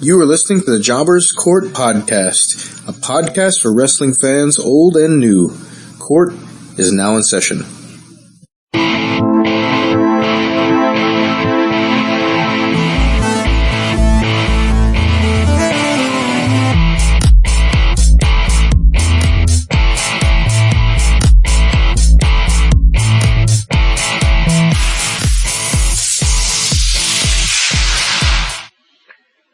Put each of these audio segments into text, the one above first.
You are listening to the Jobbers Court Podcast, a podcast for wrestling fans old and new. Court is now in session.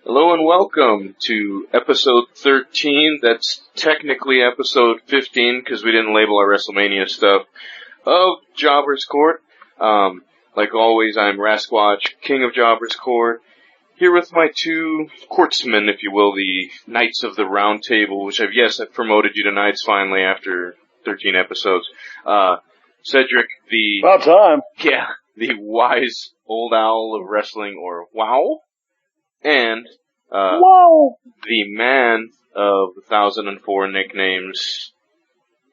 Hello and welcome to episode 13. That's technically episode 15 because we didn't label our WrestleMania stuff of Jobbers Court. Like always, I'm Rasquatch, King of Jobbers Court, here with my two courtsmen, if you will, the Knights of the Round Table, which I've promoted you to Knights finally after 13 episodes. Cedric, about time. Yeah, the wise old owl of wrestling, or WOW. And, the man of 1,004 nicknames.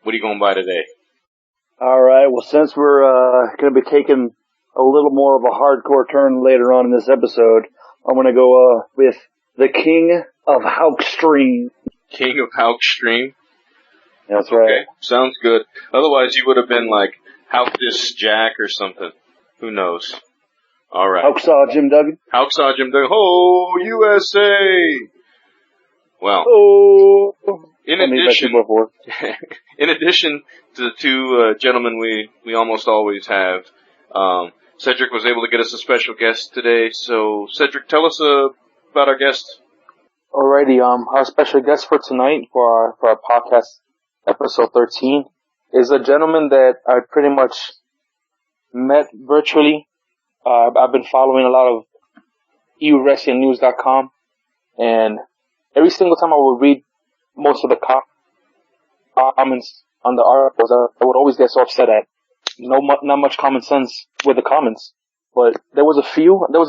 What are you going by today? Alright, well since we're, gonna be taking a little more of a hardcore turn later on in this episode, I'm gonna go, with the King of Haukstream. King of Haukstream? That's right. Okay, sounds good. Otherwise you would have been like Cactus Jack or something. Who knows? Alright. Hauksaw Jim Duggan. Hauksaw Jim Duggan. Ho, USA! Well, in addition to the two gentlemen we almost always have, Cedric was able to get us a special guest today. So, Cedric, tell us about our guest. Alrighty, our special guest for tonight for our podcast episode 13 is a gentleman that I pretty much met virtually. I've been following a lot of EWrestlingNews.com, and every single time I would read most of the comments on the articles, I would always get so upset at not much common sense with the comments. But there was a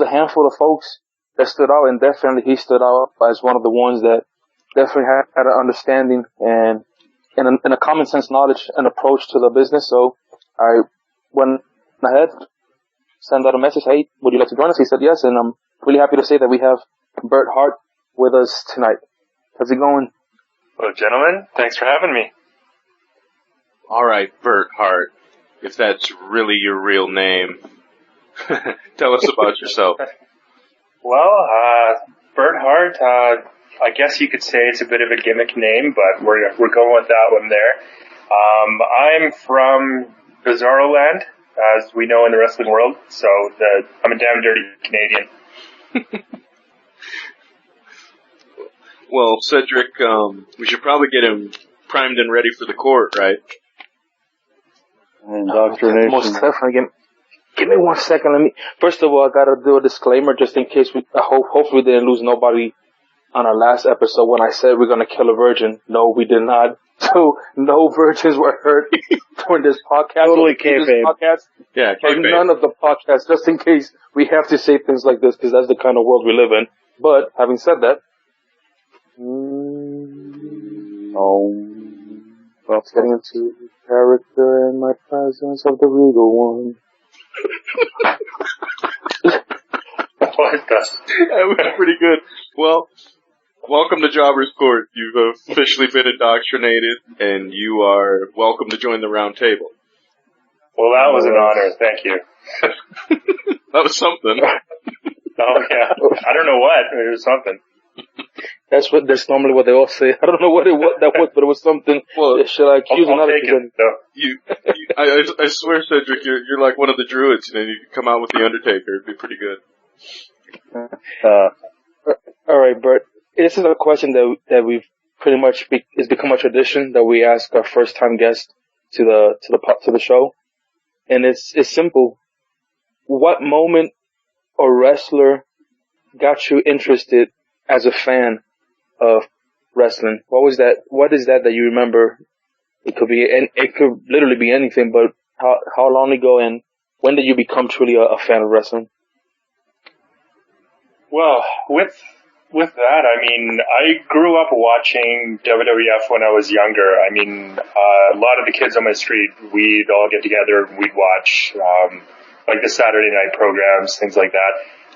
handful of folks that stood out, and definitely he stood out as one of the ones that definitely had an understanding and a common sense knowledge and approach to the business. So I went ahead, send out a message, hey, would you like to join us? He said yes, and I'm really happy to say that we have Bert Hart with us tonight. How's it going? Hello, gentlemen. Thanks for having me. All right, Bert Hart, if that's really your real name, tell us about yourself. Well, Bert Hart, I guess you could say it's a bit of a gimmick name, but we're going with that one there. I'm from Bizarro Land, as we know in the wrestling world, so I'm a damn dirty Canadian. Well, Cedric, we should probably get him primed and ready for the court, right? Indoctrination. Most definitely. Give me 1 second. First of all, I gotta do a disclaimer just in case hopefully we didn't lose nobody on our last episode when I said we're gonna kill a virgin. No, we did not. So, no virgins were hurt during this podcast. Totally kayfabe. Yeah, or none of the podcasts, just in case we have to say things like this, because that's the kind of world we live in. But, having said that, let's get into character and my presence of the regal one. What the? That was pretty good. Well, welcome to Jobbers Court. You've officially been indoctrinated, and you are welcome to join the round table. Well, that was an honor. Thank you. That was something. Oh, yeah. I don't know what. It was something. That's normally what they all say. I don't know what that was, but it was something. Well, should I accuse another? I swear, Cedric, you're like one of the druids, and you come out with the Undertaker. It'd be pretty good. All right, Bert. This is a question that we've pretty much it's become a tradition that we ask our first time guest to the show, and it's simple. What moment or wrestler got you interested as a fan of wrestling? What was that? What is that you remember? It could literally be anything, but how long ago and when did you become truly a fan of wrestling? Well, with that, I mean, I grew up watching WWF when I was younger. I mean, a lot of the kids on my street, we'd all get together and we'd watch, like the Saturday night programs, things like that.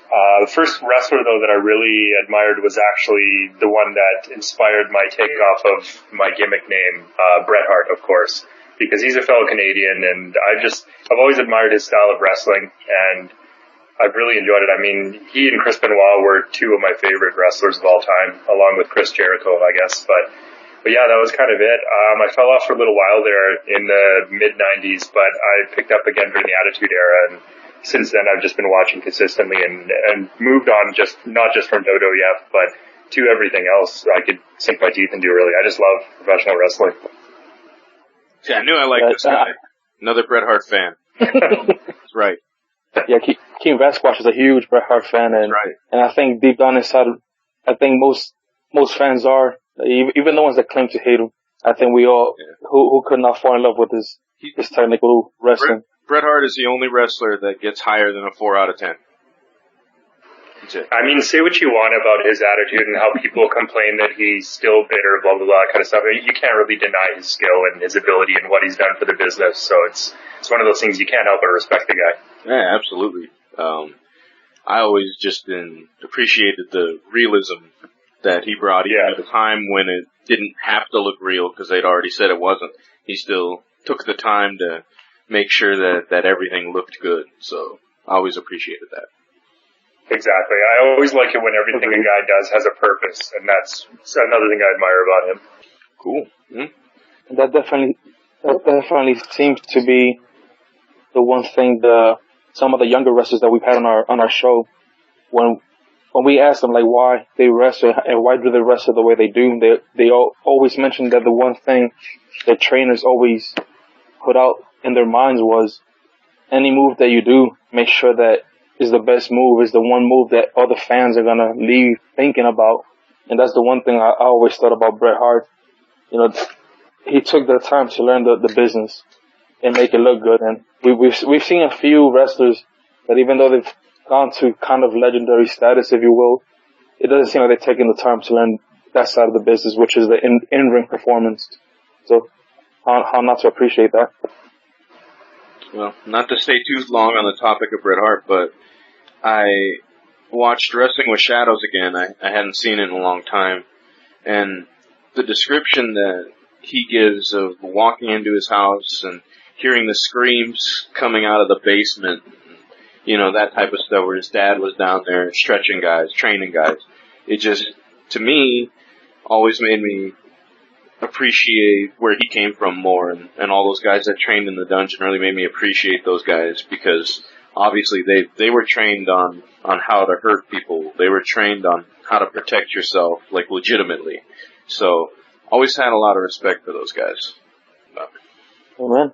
The first wrestler, though, that I really admired was actually the one that inspired my takeoff of my gimmick name, Bret Hart, of course, because he's a fellow Canadian, and I've always admired his style of wrestling, and I've really enjoyed it. I mean, he and Chris Benoit were two of my favorite wrestlers of all time, along with Chris Jericho, I guess, but yeah, that was kind of it. I fell off for a little while there in the mid-90s, but I picked up again during the Attitude Era, and since then I've just been watching consistently and moved on, not just from WWF, but to everything else I could sink my teeth into, really. I just love professional wrestling. See, I knew I liked this guy. Another Bret Hart fan. That's right. Yeah, King Vasquez is a huge Bret Hart fan, and right. And I think deep down inside, I think most fans are, even the ones that claim to hate him. I think we all who could not fall in love with his technical wrestling. Bret Hart is the only wrestler that gets higher than a 4 out of 10. That's it. I mean, say what you want about his attitude and how people complain that he's still bitter, blah, blah, blah, kind of stuff. I mean, you can't really deny his skill and his ability and what he's done for the business. So it's one of those things you can't help but respect the guy. Yeah, absolutely. I always just appreciated the realism that he brought, even at a time when it didn't have to look real because they'd already said it wasn't. He still took the time to make sure that everything looked good. So I always appreciated that. Exactly. I always like it when everything a guy does has a purpose, and that's another thing I admire about him. Cool. Mm-hmm. That definitely seems to be the one thing some of the younger wrestlers that we've had on our show, when we ask them like why they wrestle and why do they wrestle the way they do, they always mention that the one thing that trainers always put out in their minds was any move that you do, make sure that is the best move, is the one move that other fans are gonna leave thinking about. And that's the one thing I always thought about Bret Hart. You know, he took the time to learn the business and make it look good. And we've seen a few wrestlers that even though they've gone to kind of legendary status, if you will, it doesn't seem like they're taking the time to learn that side of the business, which is the in-ring performance. So how not to appreciate that? Well, not to stay too long on the topic of Bret Hart, but I watched Wrestling with Shadows again. I hadn't seen it in a long time. And the description that he gives of walking into his house and hearing the screams coming out of the basement, you know, that type of stuff where his dad was down there stretching guys, training guys. It just, to me, always made me appreciate where he came from more, and all those guys that trained in the dungeon really made me appreciate those guys, because obviously they were trained on how to hurt people. They were trained on how to protect yourself, like, legitimately. So, always had a lot of respect for those guys. Amen.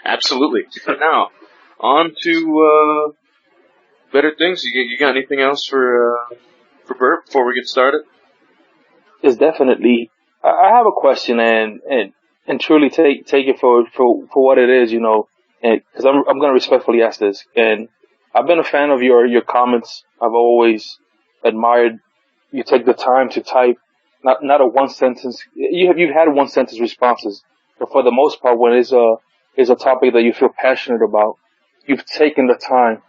Absolutely. Now, on to better things. You got anything else for Bert before we get started? It's definitely. I have a question, and truly take it for what it is, you know, because I'm going to respectfully ask this. And I've been a fan of your comments. I've always admired you take the time to type not a one sentence. You've had one sentence responses, but for the most part, when it's a topic that you feel passionate about, you've taken the time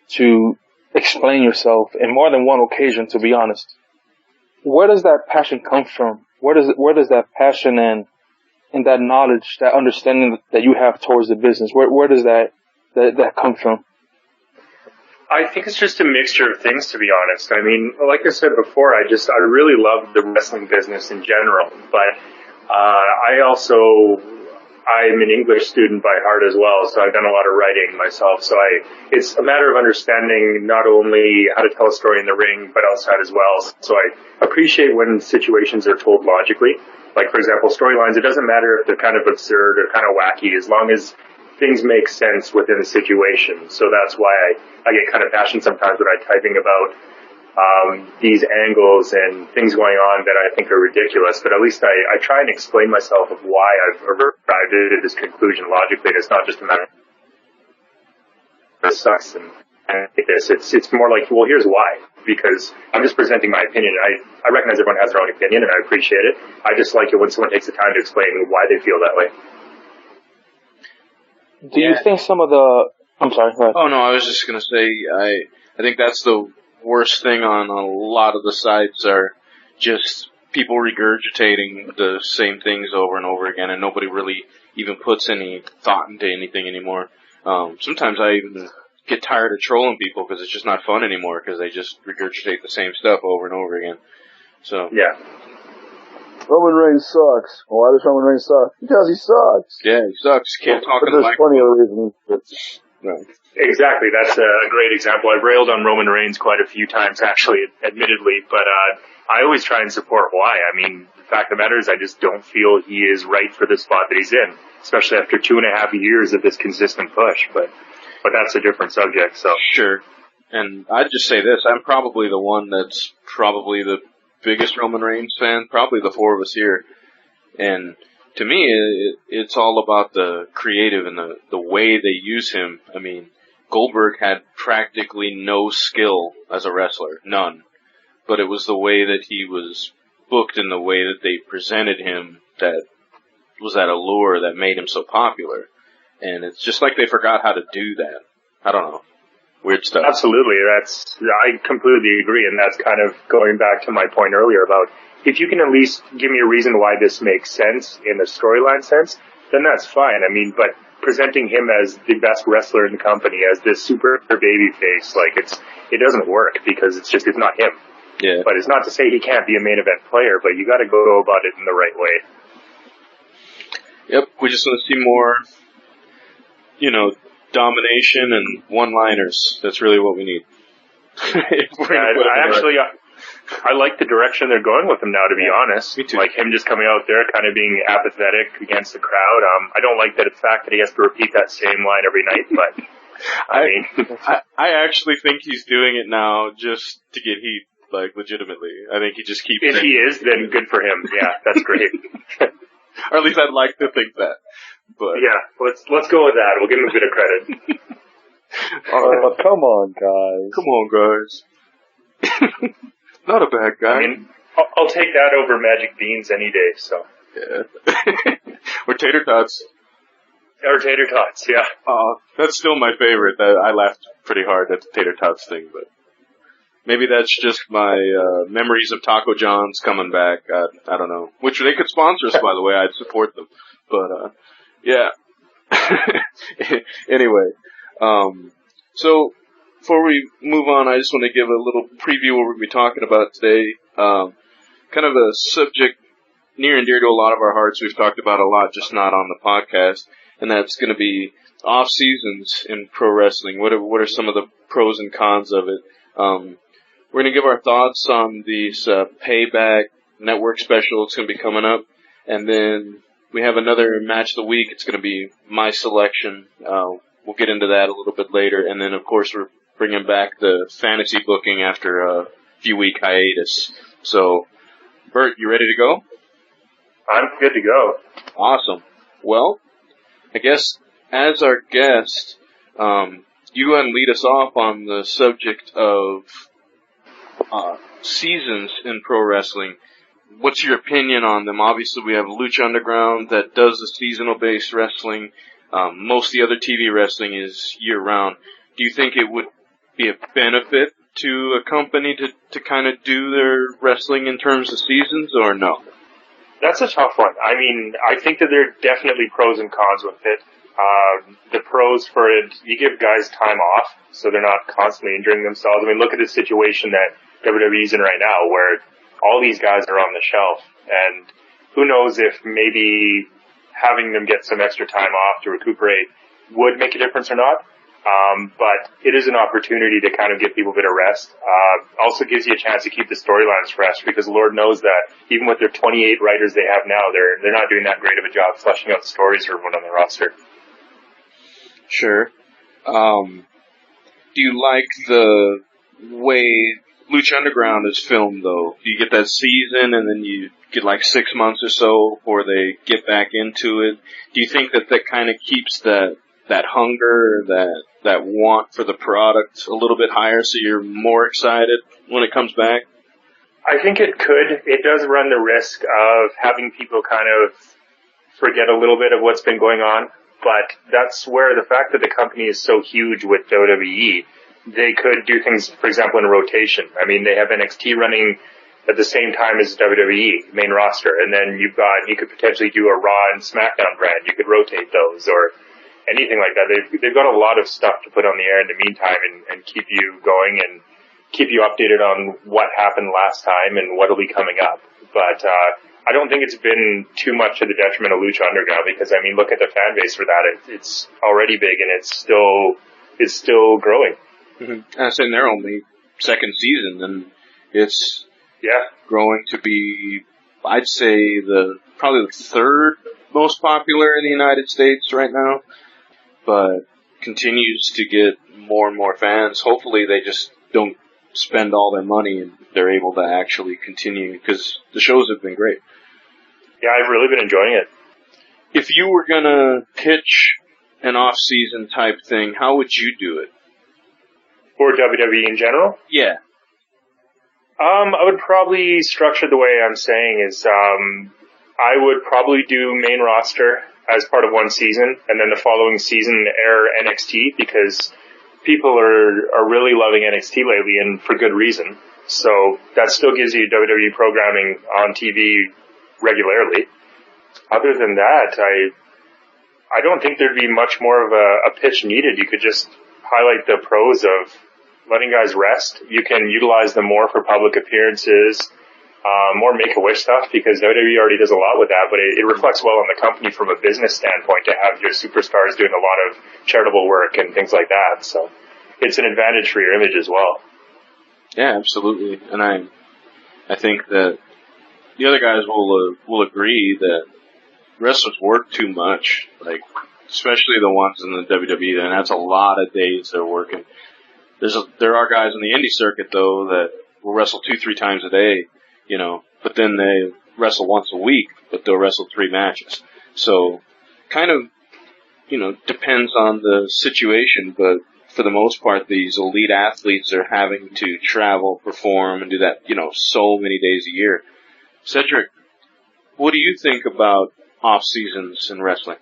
to explain yourself in more than one occasion. To be honest, where does that passion come from? Where does that passion and that knowledge, that understanding that you have towards the business, where does that come from? I think it's just a mixture of things, to be honest. I mean, like I said before, I really love the wrestling business in general, but I'm an English student by heart as well, so I've done a lot of writing myself. So it's a matter of understanding not only how to tell a story in the ring, but outside as well. So I appreciate when situations are told logically. Like, for example, storylines, it doesn't matter if they're kind of absurd or kind of wacky, as long as things make sense within the situation. So that's why I get kind of passionate sometimes when I'm typing about these angles and things going on that I think are ridiculous, but at least I try and explain myself of why I've arrived at this conclusion logically, and it's not just a matter of it sucks and this. It's more like, well, here's why, because I'm just presenting my opinion. I recognize everyone has their own opinion, and I appreciate it. I just like it when someone takes the time to explain why they feel that way. Do you think some of the... I'm sorry, go ahead. Oh, no, I was just going to say, I think that's the worst thing on a lot of the sites are just people regurgitating the same things over and over again, and nobody really even puts any thought into anything anymore. Sometimes I even get tired of trolling people because it's just not fun anymore because they just regurgitate the same stuff over and over again. So Yeah. Roman Reigns sucks. Why does Roman Reigns suck? Because he sucks. yeah, he sucks. Can't talk But in the there's plenty of reasons. No. Exactly. That's a great example. I've railed on Roman Reigns quite a few times, actually, admittedly, but I always try and support why. I mean, the fact of the matter is I just don't feel he is right for the spot that he's in, especially after 2.5 years of this consistent push. But that's a different subject, so. Sure. And I'd just say this, I'm probably the one that's probably the biggest Roman Reigns fan, probably the four of us here. And to me, it's all about the creative and the way they use him. I mean, Goldberg had practically no skill as a wrestler, none. But it was the way that he was booked and the way that they presented him that was that allure that made him so popular. And it's just like they forgot how to do that. I don't know. Weird stuff. Absolutely. I completely agree, and that's kind of going back to my point earlier about if you can at least give me a reason why this makes sense in the storyline sense, then that's fine. I mean, but presenting him as the best wrestler in the company, as this super baby face, like it doesn't work because it's not him. Yeah. But it's not to say he can't be a main event player, but you gotta go about it in the right way. Yep, we just want to see more, domination and one-liners. That's really what we need. I like the direction they're going with him now, to be honest. Me too. Like him just coming out there kind of being apathetic against the crowd. I don't like the fact that he has to repeat that same line every night, but I actually think he's doing it now just to get heat, like legitimately. I think he just keeps if he is, then good for him. Yeah, that's great. Or at least I'd like to think that. But yeah, let's go with that. We'll give him a bit of credit. Oh, come on, guys. Come on, guys. Not a bad guy. I mean, I'll take that over Magic Beans any day, so. Yeah. Or tater tots. Or tater tots, yeah. That's still my favorite. I laughed pretty hard at the tater tots thing, but maybe that's just my memories of Taco John's coming back. I don't know. Which they could sponsor us, by the way. I'd support them. But, yeah. Anyway. So, before we move on, I just want to give a little preview of what we're going to be talking about today. Kind of a subject near and dear to a lot of our hearts. We've talked about a lot, just not on the podcast. And that's going to be off seasons in pro wrestling. What are some of the pros and cons of it? We're going to give our thoughts on this Payback Network Special. It's going to be coming up. And then we have another match of the week. It's going to be my selection. We'll get into that a little bit later. And then, of course, we're bringing back the fantasy booking after a few-week hiatus. So, Bert, you ready to go? I'm good to go. Awesome. Well, I guess as our guest, you go ahead and lead us off on the subject of seasons in pro wrestling. What's your opinion on them? Obviously, we have Lucha Underground that does the seasonal-based wrestling. Most of the other TV wrestling is year-round. Do you think it would be a benefit to a company to kind of do their wrestling in terms of seasons, or no? That's a tough one. I mean, I think that there are definitely pros and cons with it. The pros for it, you give guys time off, so they're not constantly injuring themselves. I mean, look at the situation that WWE's in right now, where all these guys are on the shelf, and who knows if maybe having them get some extra time off to recuperate would make a difference or not. But it is an opportunity to kind of give people a bit of rest. Also gives you a chance to keep the storylines fresh, because Lord knows that even with their 28 writers they have now, they're not doing that great of a job fleshing out the stories for everyone on the roster. Sure. Do you like the way Lucha Underground is filmed, though? Do you get that season and then you get like 6 months or so before they get back into it? Do you think that kind of keeps that hunger, that want for the product a little bit higher, so you're more excited when it comes back? I think it could. It does run the risk of having people kind of forget a little bit of what's been going on, but that's where the fact that the company is so huge with WWE, they could do things, for example, in rotation. I mean, they have NXT running at the same time as WWE main roster, and then you could potentially do a Raw and SmackDown brand. You could rotate those or anything like that. They've got a lot of stuff to put on the air in the meantime and keep you going and keep you updated on what happened last time and what'll be coming up. But I don't think it's been too much to the detriment of Lucha Underground, because I mean, look at the fan base for that. It's already big, and it's still growing. Mm-hmm. And saying they're only second season, and it's growing to be, I'd say, probably the third most popular in the United States right now, but continues to get more and more fans. Hopefully they just don't spend all their money and they're able to actually continue, because the shows have been great. Yeah, I've really been enjoying it. If you were gonna pitch an off-season type thing, how would you do it? For WWE in general? Yeah. I would probably structure the way I'm saying is, I would probably do main roster as part of one season, and then the following season air NXT, because people are really loving NXT lately, and for good reason. So that still gives you WWE programming on TV regularly. Other than that, I don't think there'd be much more of a pitch needed. You could just highlight the pros of letting guys rest. You can utilize them more for public appearances, more Make-A-Wish stuff, because WWE already does a lot with that, but it reflects well on the company from a business standpoint to have your superstars doing a lot of charitable work and things like that. So it's an advantage for your image as well. Yeah, absolutely. And I think that the other guys will agree that wrestlers work too much, like especially the ones in the WWE, and that's a lot of days they're working. There are guys in the indie circuit though that will wrestle 2-3 times a day, you know, but then they wrestle once a week, but they'll wrestle 3 matches. So kind of, you know, depends on the situation, but for the most part, these elite athletes are having to travel, perform, and do that, you know, so many days a year. Cedric, what do you think about off seasons in wrestling?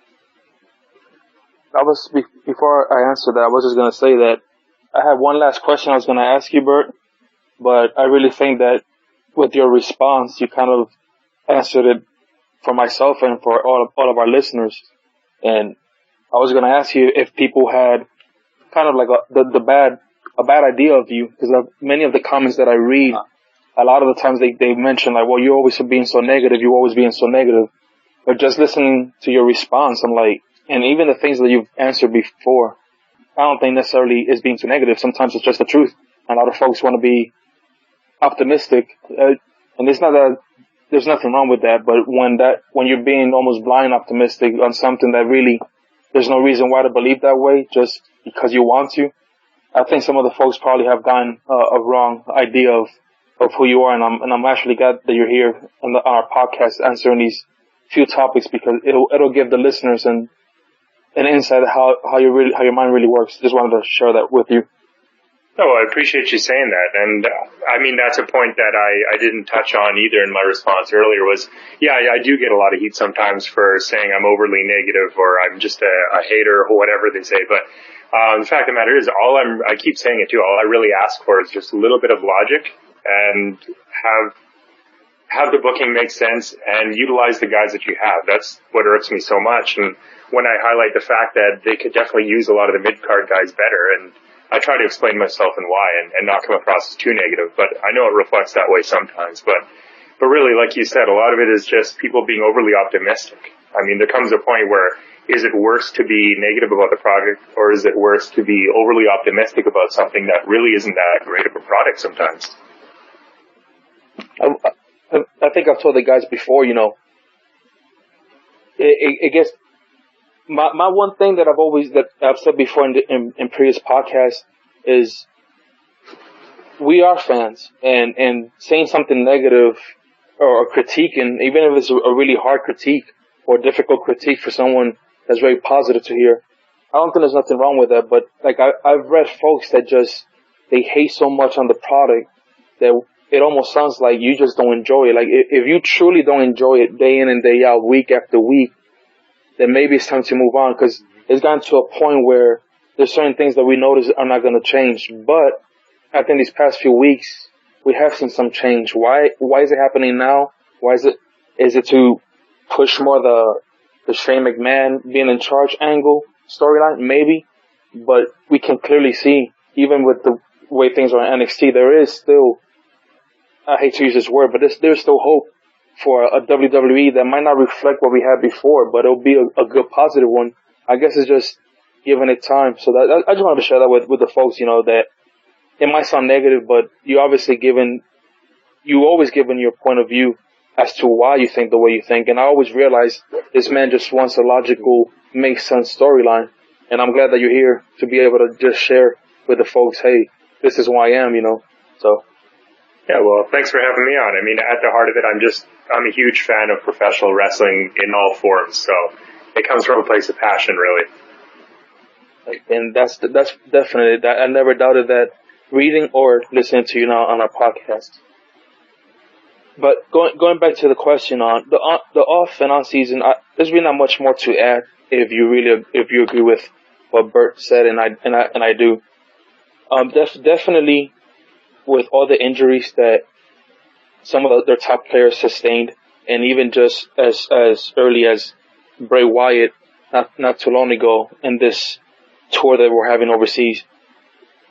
Before I answer that, I was just going to say that I have one last question I was going to ask you, Bert, but I really think that with your response, you kind of answered it for myself and for all of our listeners. And I was going to ask you if people had kind of like a bad idea of you, because many of the comments that I read, a lot of the times they mention like, well, you're always being so negative, you're always being so negative. But just listening to your response, I'm like, and even the things that you've answered before, I don't think necessarily is being too negative. Sometimes it's just the truth. A lot of folks want to be optimistic, and it's not that there's nothing wrong with that. But when you're being almost blind optimistic on something that really there's no reason why to believe that way, just because you want to, I think some of the folks probably have gotten a wrong idea of who you are. And I'm actually glad that you're here on our podcast answering these few topics, because it'll give the listeners an insight of how your mind really works. Just wanted to share that with you. Oh, I appreciate you saying that. And I mean, that's a point that I didn't touch on either in my response earlier was, yeah, I do get a lot of heat sometimes for saying I'm overly negative or I'm just a hater or whatever they say. But the fact of the matter is, I keep saying it too, all I really ask for is just a little bit of logic and have the booking make sense and utilize the guys that you have. That's what irks me so much. And when I highlight the fact that they could definitely use a lot of the mid-card guys better, and I try to explain myself and why and not come across as too negative, but I know it reflects that way sometimes. But really, like you said, a lot of it is just people being overly optimistic. I mean, there comes a point where is it worse to be negative about the product, or is it worse to be overly optimistic about something that really isn't that great of a product sometimes? I think I've told the guys before, you know, it gets, my one thing that I've said before in previous podcasts is we are fans, and saying something negative or critiquing, even if it's a really hard critique or difficult critique for someone that's very positive to hear, I don't think there's nothing wrong with that. But like I've read folks that they hate so much on the product that it almost sounds like you just don't enjoy it. Like if you truly don't enjoy it day in and day out, week after week, then maybe it's time to move on, because it's gotten to a point where there's certain things that we notice are not going to change. But I think these past few weeks, we have seen some change. Why is it happening now? Is it to push more the Shane McMahon being in charge angle storyline? Maybe. But we can clearly see, even with the way things are in NXT, there is still, I hate to use this word, but there's still hope for a WWE that might not reflect what we had before, but it'll be a good positive one. I guess it's just giving it time. So that I just wanted to share that with the folks, that it might sound negative, but you always given your point of view as to why you think the way you think. And I always realize this man just wants a logical, makes sense storyline. And I'm glad that you're here to be able to just share with the folks, hey, this is who I am, So. Yeah, well, thanks for having me on. I mean, at the heart of it, I'm a huge fan of professional wrestling in all forms. So it comes from a place of passion, really. And that's definitely that. I never doubted that reading or listening to you now on our podcast. But going back to the question on the off and on season, there's really not much more to add if you agree with what Bert said, and I do. Definitely. With all the injuries that some of their top players sustained, and even just as early as Bray Wyatt not too long ago in this tour that we're having overseas,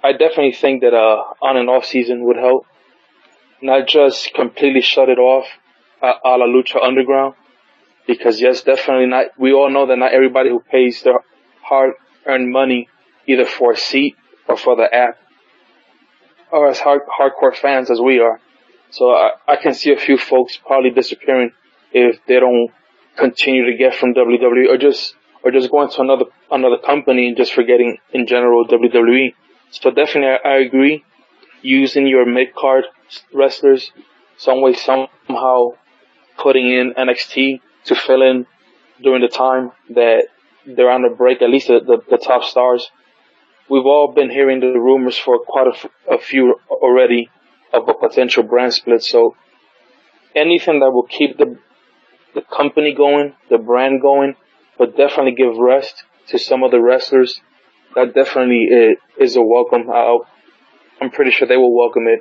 I definitely think that on and off season would help. Not just completely shut it off a la Lucha Underground, because yes, definitely not. We all know that not everybody who pays their hard-earned money either for a seat or for the app are as hardcore fans as we are. So I can see a few folks probably disappearing if they don't continue to get from WWE or just going to another company and just forgetting in general WWE. So definitely I agree. Using your mid-card wrestlers some way, somehow putting in NXT to fill in during the time that they're on a break, at least the top stars. We've all been hearing the rumors for quite a few already of a potential brand split. So anything that will keep the company going, the brand going, but definitely give rest to some of the wrestlers, that definitely is a welcome. I'm pretty sure they will welcome it.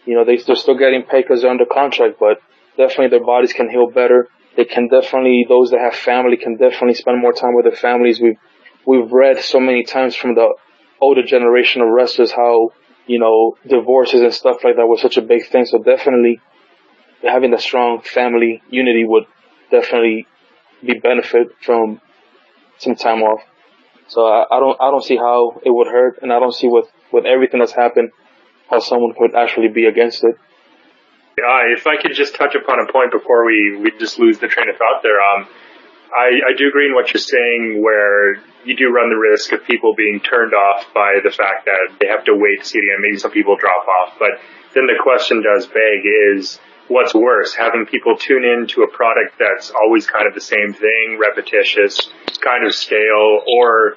They're still getting paid because they're under contract, but definitely their bodies can heal better. They can definitely, those that have family can definitely spend more time with their families. We've read so many times from the older generation of wrestlers how, divorces and stuff like that was such a big thing. So definitely having a strong family unity would definitely be benefit from some time off. So I don't see how it would hurt, and I don't see with everything that's happened how someone could actually be against it. If I could just touch upon a point before we just lose the train of thought there. I do agree in what you're saying, where you do run the risk of people being turned off by the fact that they have to wait to see it again. Maybe some people drop off. But then the question does beg is, what's worse, having people tune in to a product that's always kind of the same thing, repetitious, kind of stale, or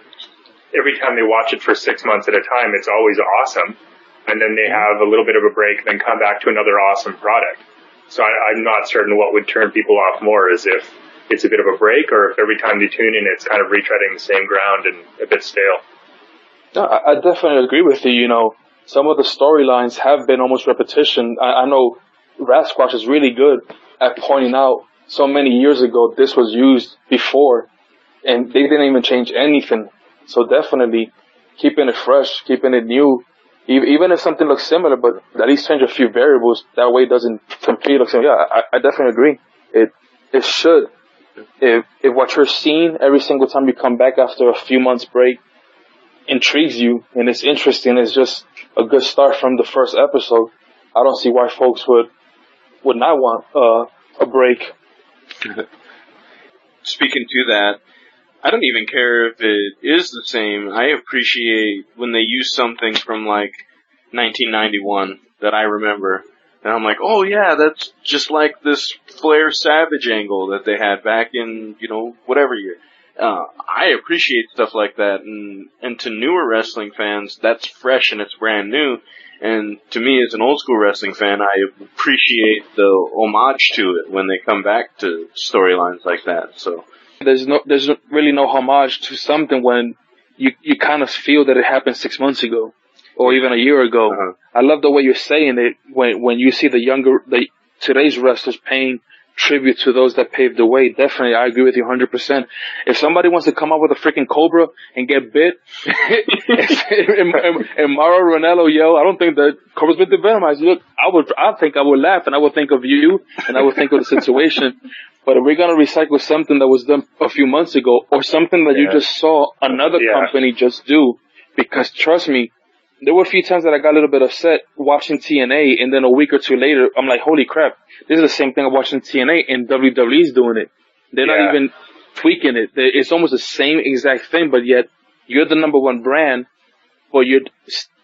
every time they watch it for 6 months at a time, it's always awesome, and then they have a little bit of a break, then come back to another awesome product. So I'm not certain what would turn people off more, is if it's a bit of a break, or if every time they tune in, it's kind of retreading the same ground and a bit stale. No, I definitely agree with you. Some of the storylines have been almost repetition. I know Rasquatch is really good at pointing out so many years ago this was used before, and they didn't even change anything. So definitely keeping it fresh, keeping it new, even if something looks similar, but at least change a few variables. That way it doesn't completely look similar. Yeah, I definitely agree. It should. If what you're seeing every single time you come back after a few months break intrigues you and it's interesting, it's just a good start from the first episode, I don't see why folks would not want a break. Speaking to that, I don't even care if it is the same. I appreciate when they use something from like 1991 that I remember. And I'm like, oh yeah, that's just like this Flair Savage angle that they had back in, whatever year. I appreciate stuff like that. And to newer wrestling fans, that's fresh and it's brand new. And to me, as an old school wrestling fan, I appreciate the homage to it when they come back to storylines like that. So there's really no homage to something when you kind of feel that it happened 6 months ago or even a year ago. Uh-huh. I love the way you're saying it when you see today's wrestlers paying tribute to those that paved the way. Definitely, I agree with you 100%. If somebody wants to come up with a freaking cobra and get bit, and Mauro Ranallo yell, I don't think that cobra's been devenomized. Look, I think I would laugh, and I would think of you, and I would think of the situation. But if we're gonna recycle something that was done a few months ago, or something that you just saw another company just do, because trust me, there were a few times that I got a little bit upset watching TNA, and then a week or two later, I'm like, holy crap, this is the same thing I'm watching TNA, and WWE's doing it. They're not even tweaking it. It's almost the same exact thing, but yet you're the number one brand, but you're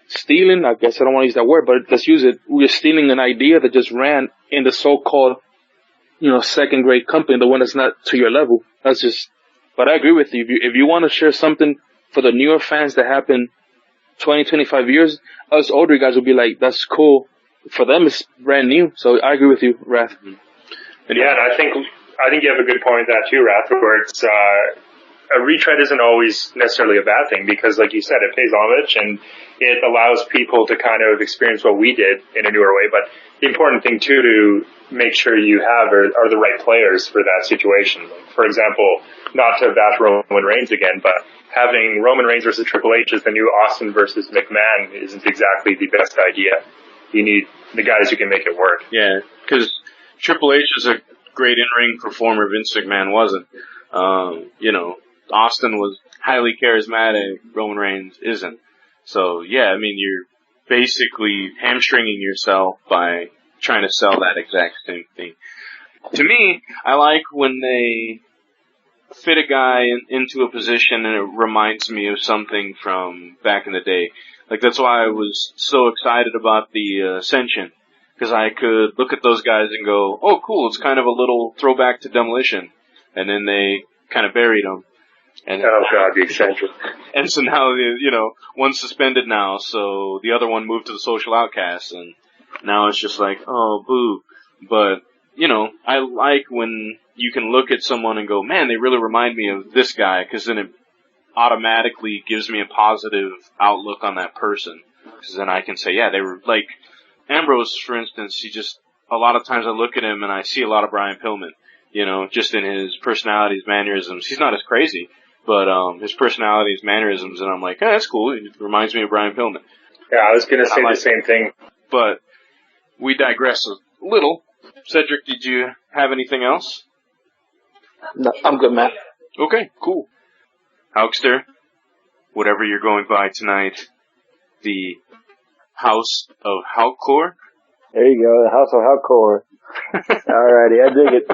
stealing, I guess I don't want to use that word, but let's use it. We're stealing an idea that just ran in the so-called, second grade company, the one that's not to your level. But I agree with you. If you want to share something for the newer fans that happened 20, 25 years, us older guys will be like, that's cool. For them, it's brand new. So I agree with you, Wrath. And I think you have a good point with that too, Wrath, where it's, a retread isn't always necessarily a bad thing because, like you said, it pays homage and it allows people to kind of experience what we did in a newer way. But the important thing too to make sure you have are the right players for that situation. For example, not to bash Roman Reigns again, but having Roman Reigns versus Triple H as the new Austin versus McMahon isn't exactly the best idea. You need the guys who can make it work. Yeah, because Triple H is a great in-ring performer. Vince McMahon wasn't. Austin was highly charismatic. Roman Reigns isn't. So, yeah, I mean, you're basically hamstringing yourself by trying to sell that exact same thing. To me, I like when they fit a guy into a position and it reminds me of something from back in the day. Like, that's why I was so excited about the Ascension. Because I could look at those guys and go, oh, cool, it's kind of a little throwback to Demolition. And then they kind of buried them. And oh, God, the Ascension. And so now, one's suspended now, so the other one moved to the Social Outcasts. And now it's just like, oh, boo. But, I like when you can look at someone and go, man, they really remind me of this guy, because then it automatically gives me a positive outlook on that person. Because then I can say, yeah, they were like Ambrose, for instance. A lot of times I look at him and I see a lot of Brian Pillman, just in his personality, his mannerisms. He's not as crazy, but his personality, his mannerisms, and I'm like, that's cool. It reminds me of Brian Pillman. Yeah, I was going to say the same thing. But we digress a little. Cedric, did you have anything else? No, I'm good, Matt. Okay, cool. Hulkster, whatever you're going by tonight, the House of Hulkcore. There you go, the House of Hulkcore. Alrighty, I dig it.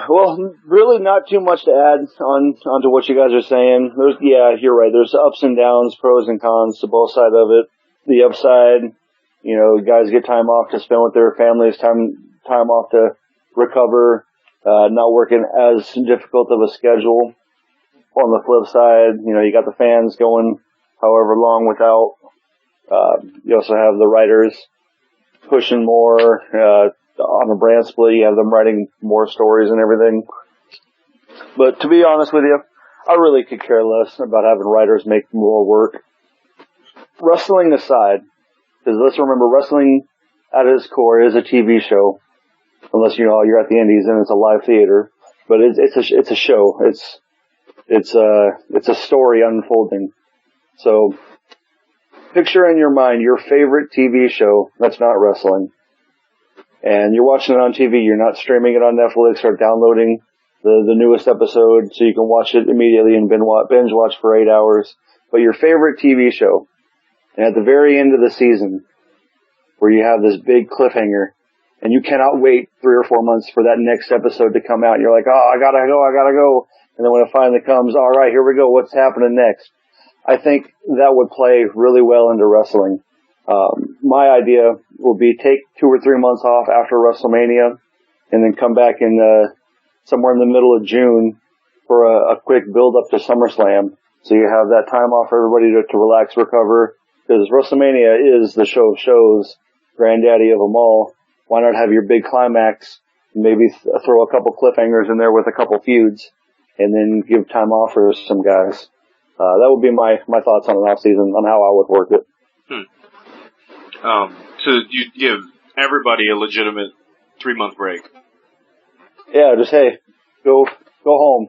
Well, really not too much to add onto what you guys are saying. You're right. There's ups and downs, pros and cons to both sides of it. The upside, guys get time off to spend with their families, time off to recover, not working as difficult of a schedule. On the flip side, you got the fans going however long without. You also have the writers pushing more. On the brand split, you have them writing more stories and everything. But to be honest with you, I really could care less about having writers make more work. Wrestling aside, because let's remember, wrestling at its core is a TV show. Unless you're at the Indies and it's a live theater, but it's a show. It's a story unfolding. So picture in your mind your favorite TV show that's not wrestling. And you're watching it on TV, you're not streaming it on Netflix or downloading the newest episode so you can watch it immediately and binge watch for 8 hours. But your favorite TV show, and at the very end of the season, where you have this big cliffhanger, and you cannot wait 3 or 4 months for that next episode to come out, and you're like, oh, I gotta go. And then when it finally comes, alright, here we go, what's happening next? I think that would play really well into wrestling. My idea will be take 2 or 3 months off after WrestleMania and then come back in somewhere in the middle of June for a quick build up to SummerSlam. So you have that time off for everybody to relax, recover, because WrestleMania is the show of shows, granddaddy of them all. Why not have your big climax, maybe throw a couple cliffhangers in there with a couple feuds, and then give time off for some guys. That would be my thoughts on an off season on how I would work it. So you give everybody a legitimate 3-month break. Yeah, just hey, go home.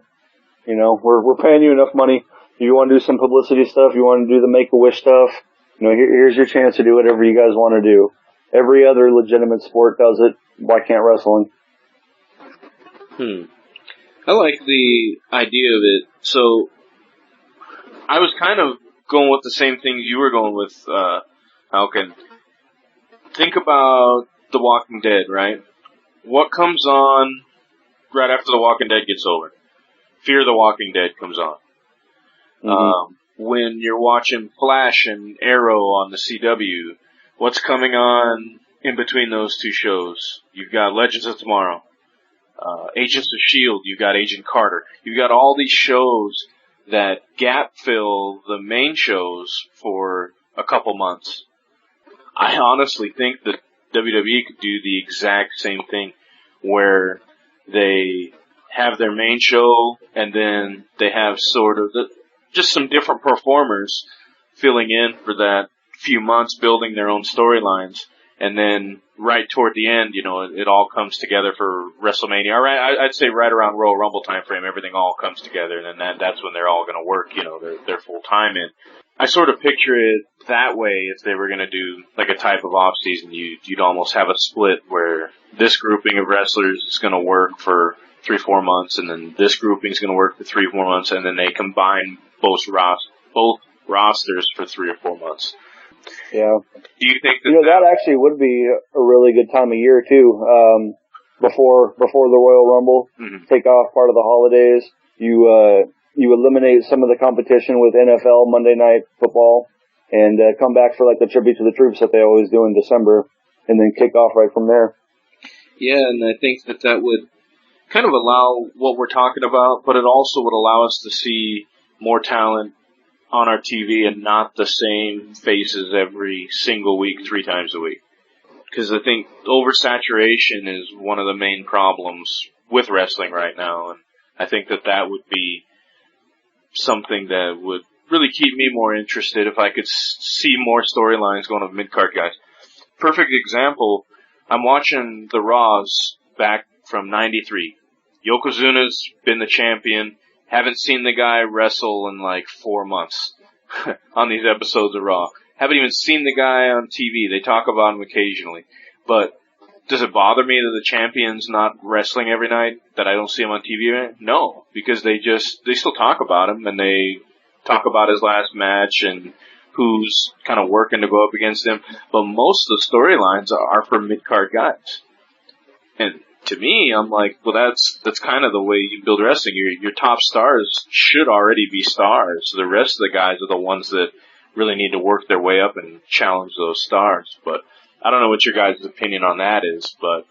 You know, we're paying you enough money. If you want to do some publicity stuff, you want to do the Make-A-Wish stuff, you know, here's your chance to do whatever you guys want to do. Every other legitimate sport does it. Why can't wrestling? I like the idea of it. So I was kind of going with the same thing you were going with, Falcon. Think about The Walking Dead, right? What comes on right after The Walking Dead gets over? Fear the Walking Dead comes on. When you're watching Flash and Arrow on the CW, what's coming on in between those two shows? You've got Legends of Tomorrow. Agents of S.H.I.E.L.D., you've got Agent Carter. You've got all these shows that gap fill the main shows for a couple months. I honestly think that WWE could do the exact same thing, where they have their main show and then they have sort of just some different performers filling in for that few months, building their own storylines, and then right toward the end, you know, it all comes together for WrestleMania. All right, I'd say right around Royal Rumble time frame, everything all comes together, and then that's when they're all going to work, you know, their full time in. I sort of picture it that way. If they were going to do like a type of off season, you'd almost have a split where this grouping of wrestlers is going to work for 3-4 months, and then this grouping is going to work for 3-4 months, and then they combine both rosters for 3 or 4 months. Yeah. Do you think that actually would be a really good time of year too? Before the Royal Rumble, take off part of the holidays. You eliminate some of the competition with NFL Monday Night Football, and come back for like the tribute to the troops that they always do in December, and then kick off right from there. Yeah, and I think that would kind of allow what we're talking about, but it also would allow us to see more talent on our TV and not the same faces every single week, 3 times a week. Because I think oversaturation is one of the main problems with wrestling right now, and I think that would be something that would really keep me more interested if I could see more storylines going with mid-card guys. Perfect example, I'm watching the Raws back from 93. Yokozuna's been the champion. Haven't seen the guy wrestle in like 4 months on these episodes of Raw. Haven't even seen the guy on TV. They talk about him occasionally. But does it bother me that the champion's not wrestling every night, that I don't see him on TV? No, because they still talk about him, and they talk about his last match and who's kind of working to go up against him. But most of the storylines are for mid-card guys. And to me, I'm like, well, that's kind of the way you build wrestling. Your top stars should already be stars. The rest of the guys are the ones that really need to work their way up and challenge those stars. But I don't know what your guys' opinion on that is, but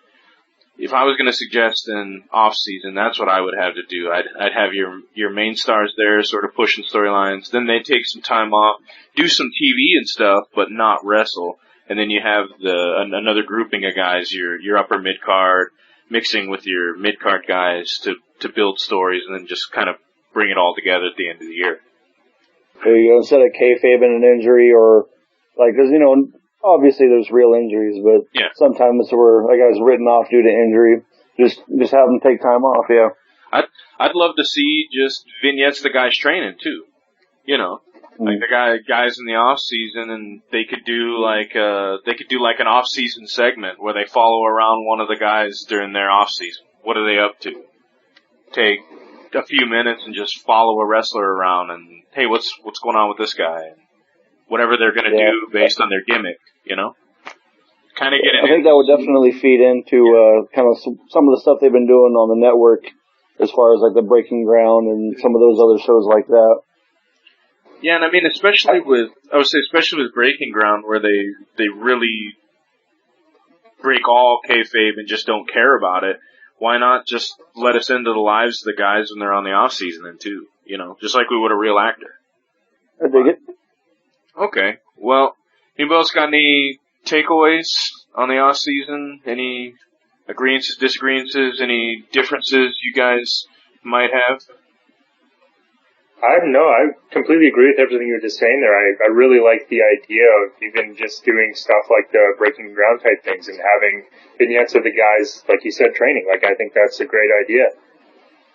if I was going to suggest an off season, that's what I would have to do. I'd have your main stars there, sort of pushing storylines. Then they take some time off, do some TV and stuff, but not wrestle. And then you have another grouping of guys, your upper mid card, mixing with your mid card guys to build stories, and then just kind of bring it all together at the end of the year. There you go. Instead of kayfabe an injury, or like, because obviously there's real injuries, but sometimes where a guy's written off due to injury, just have them take time off. Yeah, I'd love to see just vignettes the guys training too. Like the guys in the off season, and they could do like an off season segment where they follow around one of the guys during their off season. What are they up to? Take a few minutes and just follow a wrestler around, and hey, what's going on with this guy? And whatever they're going to do based on their gimmick, Kind of get it. I think that would definitely feed into kind of some of the stuff they've been doing on the network, as far as like the Breaking Ground and some of those other shows like that. Yeah, and I mean, especially with Breaking Ground, where they really break all kayfabe and just don't care about it. Why not just let us into the lives of the guys when they're on the off season then too? Just like we would a real actor. I dig it. Okay. Well, anybody else got any takeaways on the off season? Any agreements, disagreements, any differences you guys might have? I completely agree with everything you were just saying there. I really like the idea of even just doing stuff like the breaking ground type things and having vignettes of the guys, like you said, training. Like, I think that's a great idea.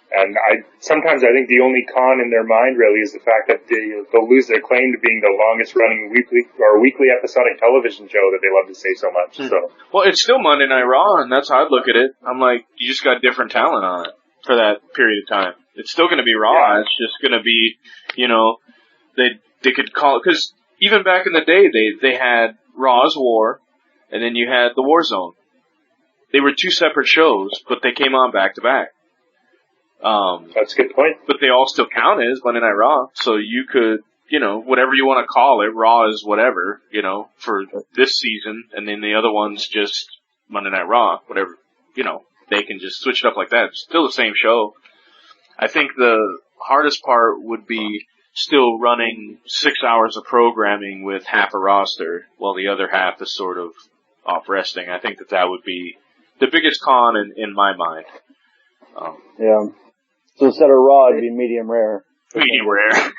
And sometimes I think the only con in their mind really is the fact that they'll lose their claim to being the longest running weekly episodic television show that they love to say so much. So, well, it's still Monday Night Raw, and that's how I look at it. I'm like, you just got different talent on it for that period of time. It's still going to be Raw. Yeah. It's just going to be, they could call it, because even back in the day, they had Raw's War, and then you had the War Zone. They were two separate shows, but they came on back to back. That's a good point. But they all still count as Monday Night Raw, so you could, whatever you want to call it, Raw is whatever, for this season, and then the other one's just Monday Night Raw, whatever, they can just switch it up like that. It's still the same show. I think the hardest part would be still running 6 hours of programming with half a roster while the other half is sort of off resting. I think that would be the biggest con in my mind. Yeah. So instead of raw, it'd be medium rare. Medium rare.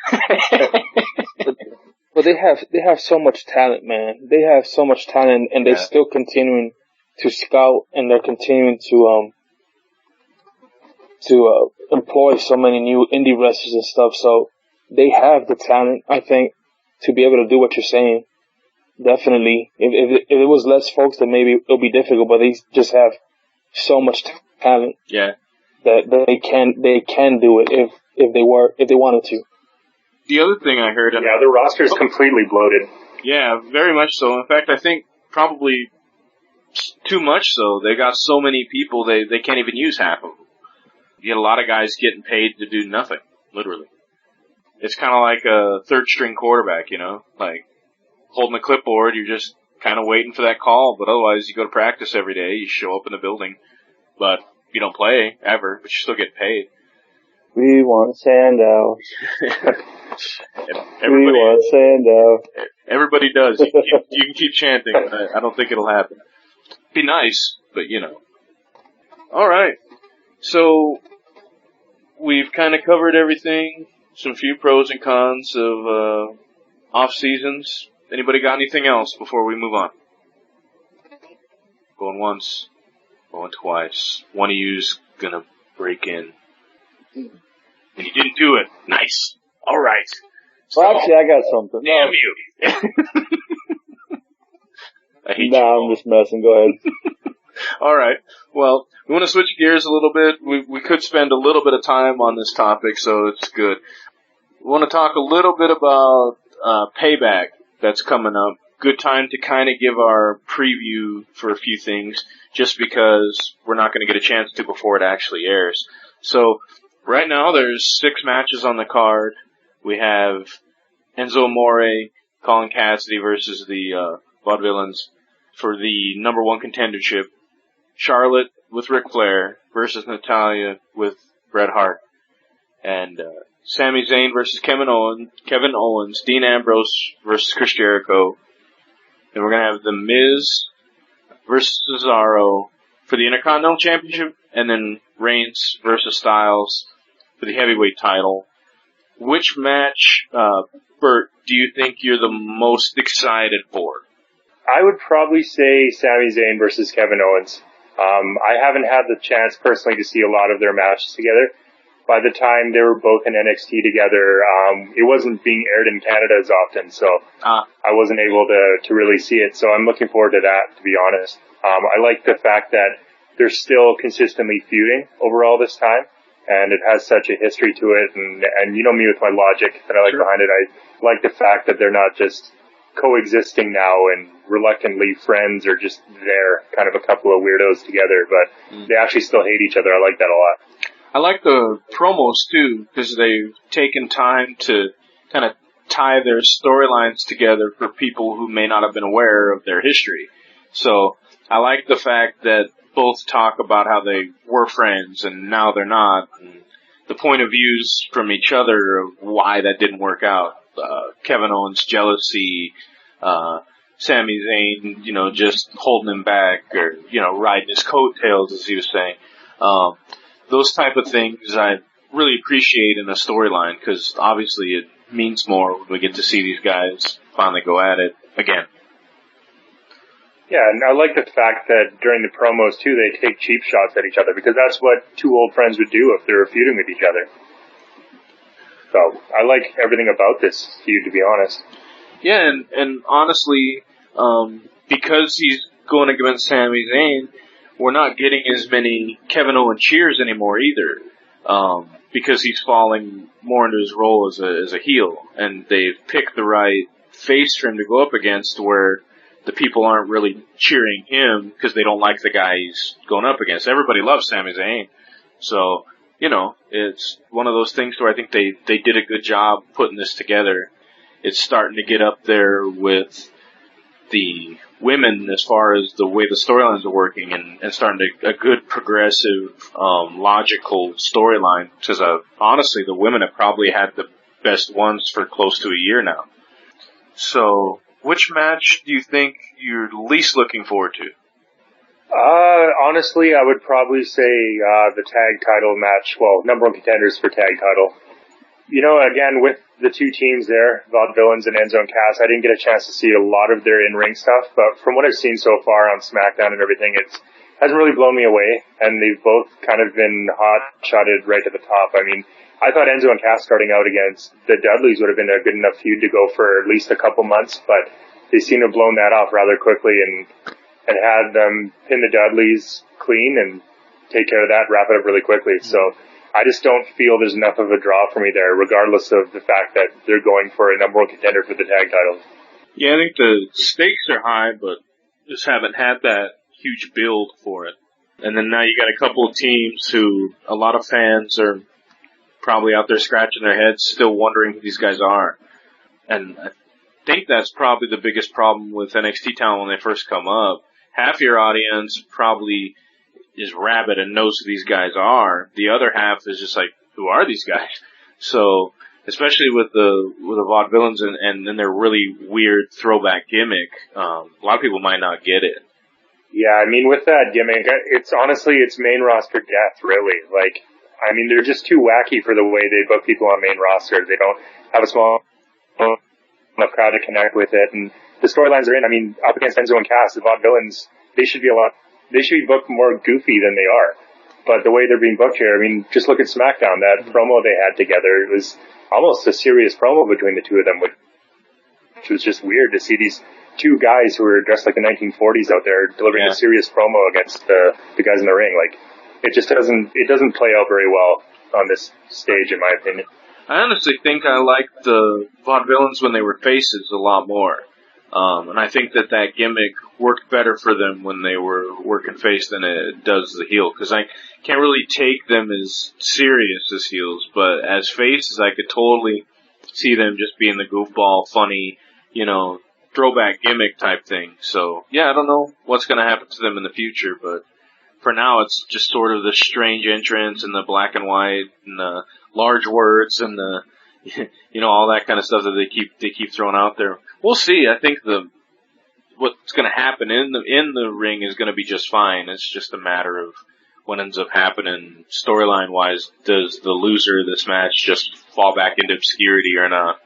But they have so much talent, man. They have so much talent, and they're still continuing to scout, and they're continuing to employ so many new indie wrestlers and stuff. So they have the talent, I think, to be able to do what you're saying. Definitely. If it was less folks, then maybe it'll be difficult. But they just have so much talent. Yeah. That they can do it if they wanted to. The other thing I heard, the roster is completely bloated. Yeah, very much so. In fact, I think probably too much so. They got so many people they can't even use half of them. You get a lot of guys getting paid to do nothing, literally. It's kind of like a third string quarterback, like holding a clipboard. You're just kind of waiting for that call, but otherwise you go to practice every day. You show up in the building, but you don't play ever, but you still get paid. We want Sandow. We want Sandow. Everybody does. You can keep chanting, but I don't think it'll happen. Be nice, but All right. So we've kind of covered everything. Some few pros and cons of off seasons. Anybody got anything else before we move on? Going once. Going twice. One of you's gonna break in. And you didn't do it. Nice. Alright. Well, actually, I got something. Damn you. I hate you. I'm just messing. Go ahead. Alright. Well, we want to switch gears a little bit. We could spend a little bit of time on this topic, so it's good. We want to talk a little bit about Payback that's coming up. Good time to kind of give our preview for a few things, just because we're not going to get a chance to before it actually airs. So, right now there's 6 matches on the card. We have Enzo Amore, Colin Cassidy versus the Vaudevillains for the number 1 contendership. Charlotte with Ric Flair versus Natalya with Bret Hart. And Sami Zayn versus Kevin Owens, Dean Ambrose versus Chris Jericho. And we're going to have The Miz versus Cesaro for the Intercontinental Championship, and then Reigns versus Styles for the heavyweight title. Which match, Bert, do you think you're the most excited for? I would probably say Sami Zayn versus Kevin Owens. I haven't had the chance personally to see a lot of their matches together. By the time they were both in NXT together, it wasn't being aired in Canada as often, so I wasn't able to really see it. So I'm looking forward to that, to be honest. I like the fact that they're still consistently feuding overall this time, and it has such a history to it. And you know me with my logic that I like behind it. I like the fact that they're not just coexisting now and reluctantly friends or just there, kind of a couple of weirdos together, but they actually still hate each other. I like that a lot. I like the promos too, because they've taken time to kind of tie their storylines together for people who may not have been aware of their history. So I like the fact that both talk about how they were friends and now they're not, and the point of views from each other of why that didn't work out. Kevin Owens' jealousy, Sami Zayn, just holding him back or, riding his coattails, as he was saying. Those type of things I really appreciate in a storyline, because obviously it means more when we get to see these guys finally go at it again. Yeah, and I like the fact that during the promos, too, they take cheap shots at each other, because that's what two old friends would do if they were feuding with each other. So, I like everything about this feud, to be honest. Yeah, and honestly, because he's going against Sami Zayn, we're not getting as many Kevin Owens cheers anymore either, because he's falling more into his role as a heel, and they've picked the right face for him to go up against, where the people aren't really cheering him because they don't like the guy he's going up against. Everybody loves Sami Zayn, so it's one of those things where I think they did a good job putting this together. It's starting to get up there with the women as far as the way the storylines are working, and starting to a good progressive, logical storyline, because honestly the women have probably had the best ones for close to a year now. So, which match do you think you're least looking forward to? Honestly, I would probably say the tag title match, well, number one contenders for tag title. Again, with the two teams there, Vaudevillains and Enzo and Cass, I didn't get a chance to see a lot of their in-ring stuff, but from what I've seen so far on SmackDown and everything, it hasn't really blown me away, and they've both kind of been hot-shotted right to the top. I mean, I thought Enzo and Cass starting out against the Dudleys would have been a good enough feud to go for at least a couple months, but they seem to have blown that off rather quickly and had them pin the Dudleys clean and take care of that, wrap it up really quickly. So I just don't feel there's enough of a draw for me there, regardless of the fact that they're going for a number one contender for the tag title. Yeah, I think the stakes are high, but just haven't had that huge build for it. And then now you got a couple of teams who a lot of fans are probably out there scratching their heads, still wondering who these guys are. And I think that's probably the biggest problem with NXT talent when they first come up. Half your audience probably is rabid and knows who these guys are. The other half is just like, who are these guys? So, especially with the Vaudevillains and then their really weird throwback gimmick, a lot of people might not get it. Yeah, I mean, with that gimmick, it's main roster death, really. Like, I mean, they're just too wacky for the way they book people on main roster. They don't have a small enough crowd to connect with it, and the storylines are in. I mean, up against Enzo and Cass, the Vaudevillains, they should be booked more goofy than they are. But the way they're being booked here, I mean, just look at SmackDown. That promo they had together, it was almost a serious promo between the two of them, which was just weird to see these two guys who were dressed like the 1940s out there delivering a serious promo against the guys in the ring. Like, it just doesn't play out very well on this stage, in my opinion. I honestly think I liked the Vaudevillains when they were faces a lot more. And I think that gimmick worked better for them when they were working face than it does the heel. Because I can't really take them as serious as heels, but as faces, I could totally see them just being the goofball, funny, throwback gimmick type thing. So, yeah, I don't know what's going to happen to them in the future, but for now it's just sort of the strange entrance and the black and white and the large words and the, all that kind of stuff that they keep throwing out there. We'll see. I think what's going to happen in the ring is going to be just fine. It's just a matter of what ends up happening storyline wise. Does the loser of this match just fall back into obscurity or not?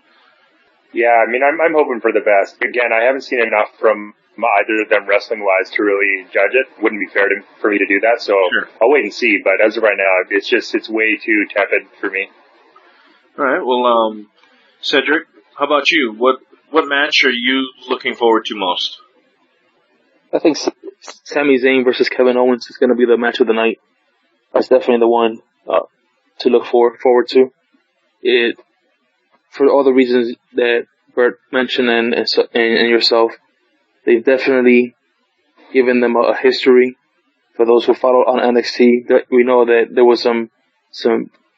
Yeah, I mean, I'm hoping for the best. Again, I haven't seen enough from either of them wrestling-wise to really judge it. Wouldn't be fair for me to do that, so sure. I'll wait and see. But as of right now, it's way too tepid for me. All right, well, Cedric, how about you? What match are you looking forward to most? I think Sami Zayn versus Kevin Owens is going to be the match of the night. That's definitely the one to look forward to. It, for all the reasons that Bert mentioned and yourself, they've definitely given them a history. For those who follow on NXT, we know that there was some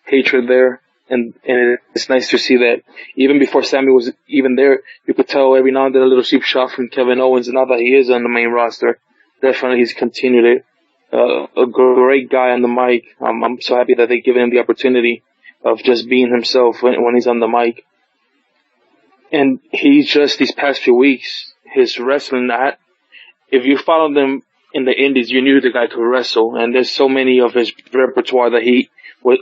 hatred there, and it's nice to see that even before Sami was even there, you could tell every now and then a little cheap shot from Kevin Owens. And now that he is on the main roster, definitely he's continued it. A great guy on the mic. I'm so happy that they've given him the opportunity of just being himself when he's on the mic. And he's just, these past few weeks, his wrestling, if you followed him in the indies, you knew the guy could wrestle. And there's so many of his repertoire that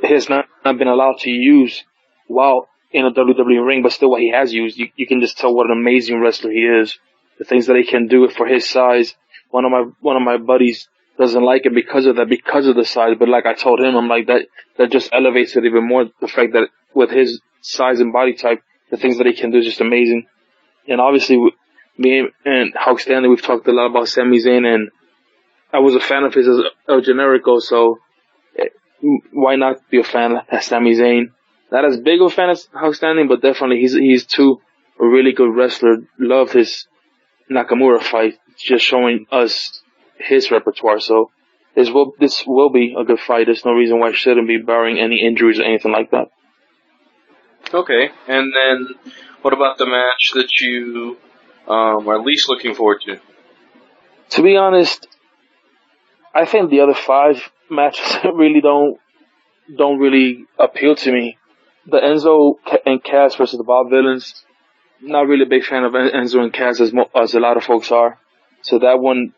has not been allowed to use while in a WWE ring, but still what he has used, you can just tell what an amazing wrestler he is. The things that he can do for his size. One of my buddies doesn't like it because of the size, but like I told him, I'm like, that just elevates it even more. The fact that with his size and body type, the things that he can do is just amazing. And obviously, me and Hawk Stanley, we've talked a lot about Sami Zayn, and I was a fan of his as El Generico, so why not be a fan of Sami Zayn? Not as big of a fan as Hawk Stanley, but definitely he's too a really good wrestler. Love his Nakamura fight, just showing us his repertoire. So this will be a good fight. There's no reason why it shouldn't be, barring any injuries or anything like that. Okay, and then what about the match that you are least looking forward to? To be honest, I think the other 5 matches really don't really appeal to me. The Enzo and Cass versus the Bob Villains, not really a big fan of Enzo and Cass as a lot of folks are. So that one,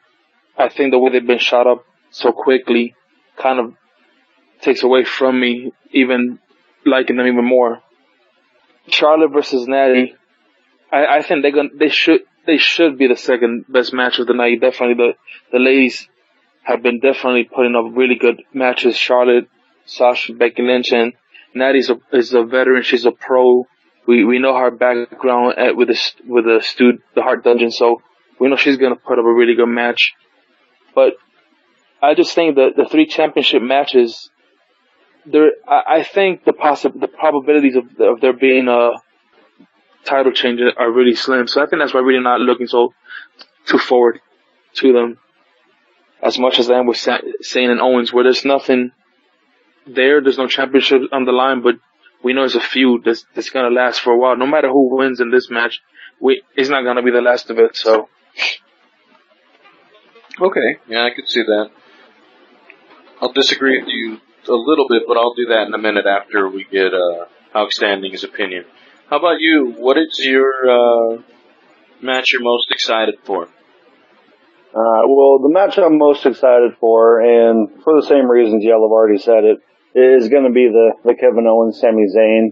I think the way they've been shot up so quickly kind of takes away from me even liking them even more. Charlotte versus Natty, I think they should be the second best match of the night. Definitely the ladies have been definitely putting up really good matches. Charlotte, Sasha, Becky Lynch, and Natty is a veteran. She's a pro. We know her background with the Hart Dungeon, so we know she's gonna put up a really good match. But I just think that the 3 championship matches, I think the probabilities of there being a title change are really slim. So I think that's why I'm really not looking too forward to them as much as I am with Zayn and Owens, where there's nothing there. There's no championship on the line, but we know it's a feud that's going to last for a while. No matter who wins in this match, it's not going to be the last of it. So, okay, yeah, I could see that. I'll disagree with you a little bit, but I'll do that in a minute after we get Outstanding's opinion. How about you? What is your match you're most excited for? Well, the match I'm most excited for, and for the same reasons y'all have already said it, is going to be the Kevin Owens, Sami Zayn.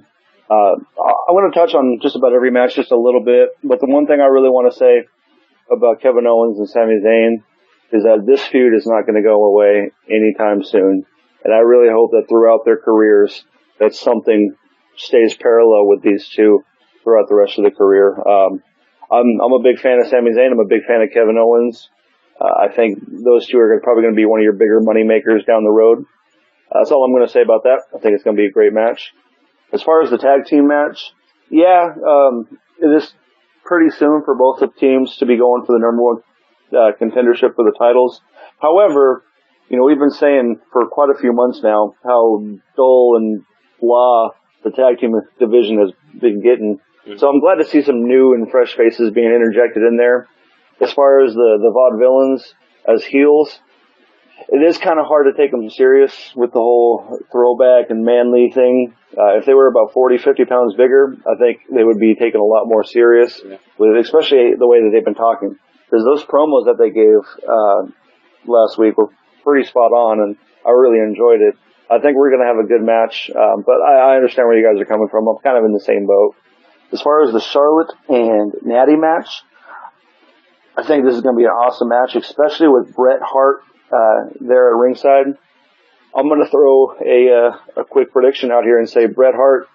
I want to touch on just about every match just a little bit, but the one thing I really want to say about Kevin Owens and Sami Zayn is that this feud is not going to go away anytime soon. And I really hope that throughout their careers, that something stays parallel with these two throughout the rest of the career. I'm a big fan of Sami Zayn. I'm a big fan of Kevin Owens. I think those two are probably going to be one of your bigger money makers down the road. That's all I'm going to say about that. I think it's going to be a great match. As far as the tag team match, it is pretty soon for both of teams to be going for the number 1 contendership for the titles. However, we've been saying for quite a few months now how dull and blah the tag team division has been getting. Mm-hmm. So I'm glad to see some new and fresh faces being interjected in there. As far as the Vaudevillains as heels, it is kind of hard to take them serious with the whole throwback and manly thing. If they were about 40, 50 pounds bigger, I think they would be taken a lot more serious, with especially the way that they've been talking. Because those promos that they gave last week were pretty spot on, and I really enjoyed it. I think we're going to have a good match, but I understand where you guys are coming from. I'm kind of in the same boat. As far as the Charlotte and Natty match, I think this is going to be an awesome match, especially with Bret Hart there at ringside. I'm going to throw a quick prediction out here and say Bret Hart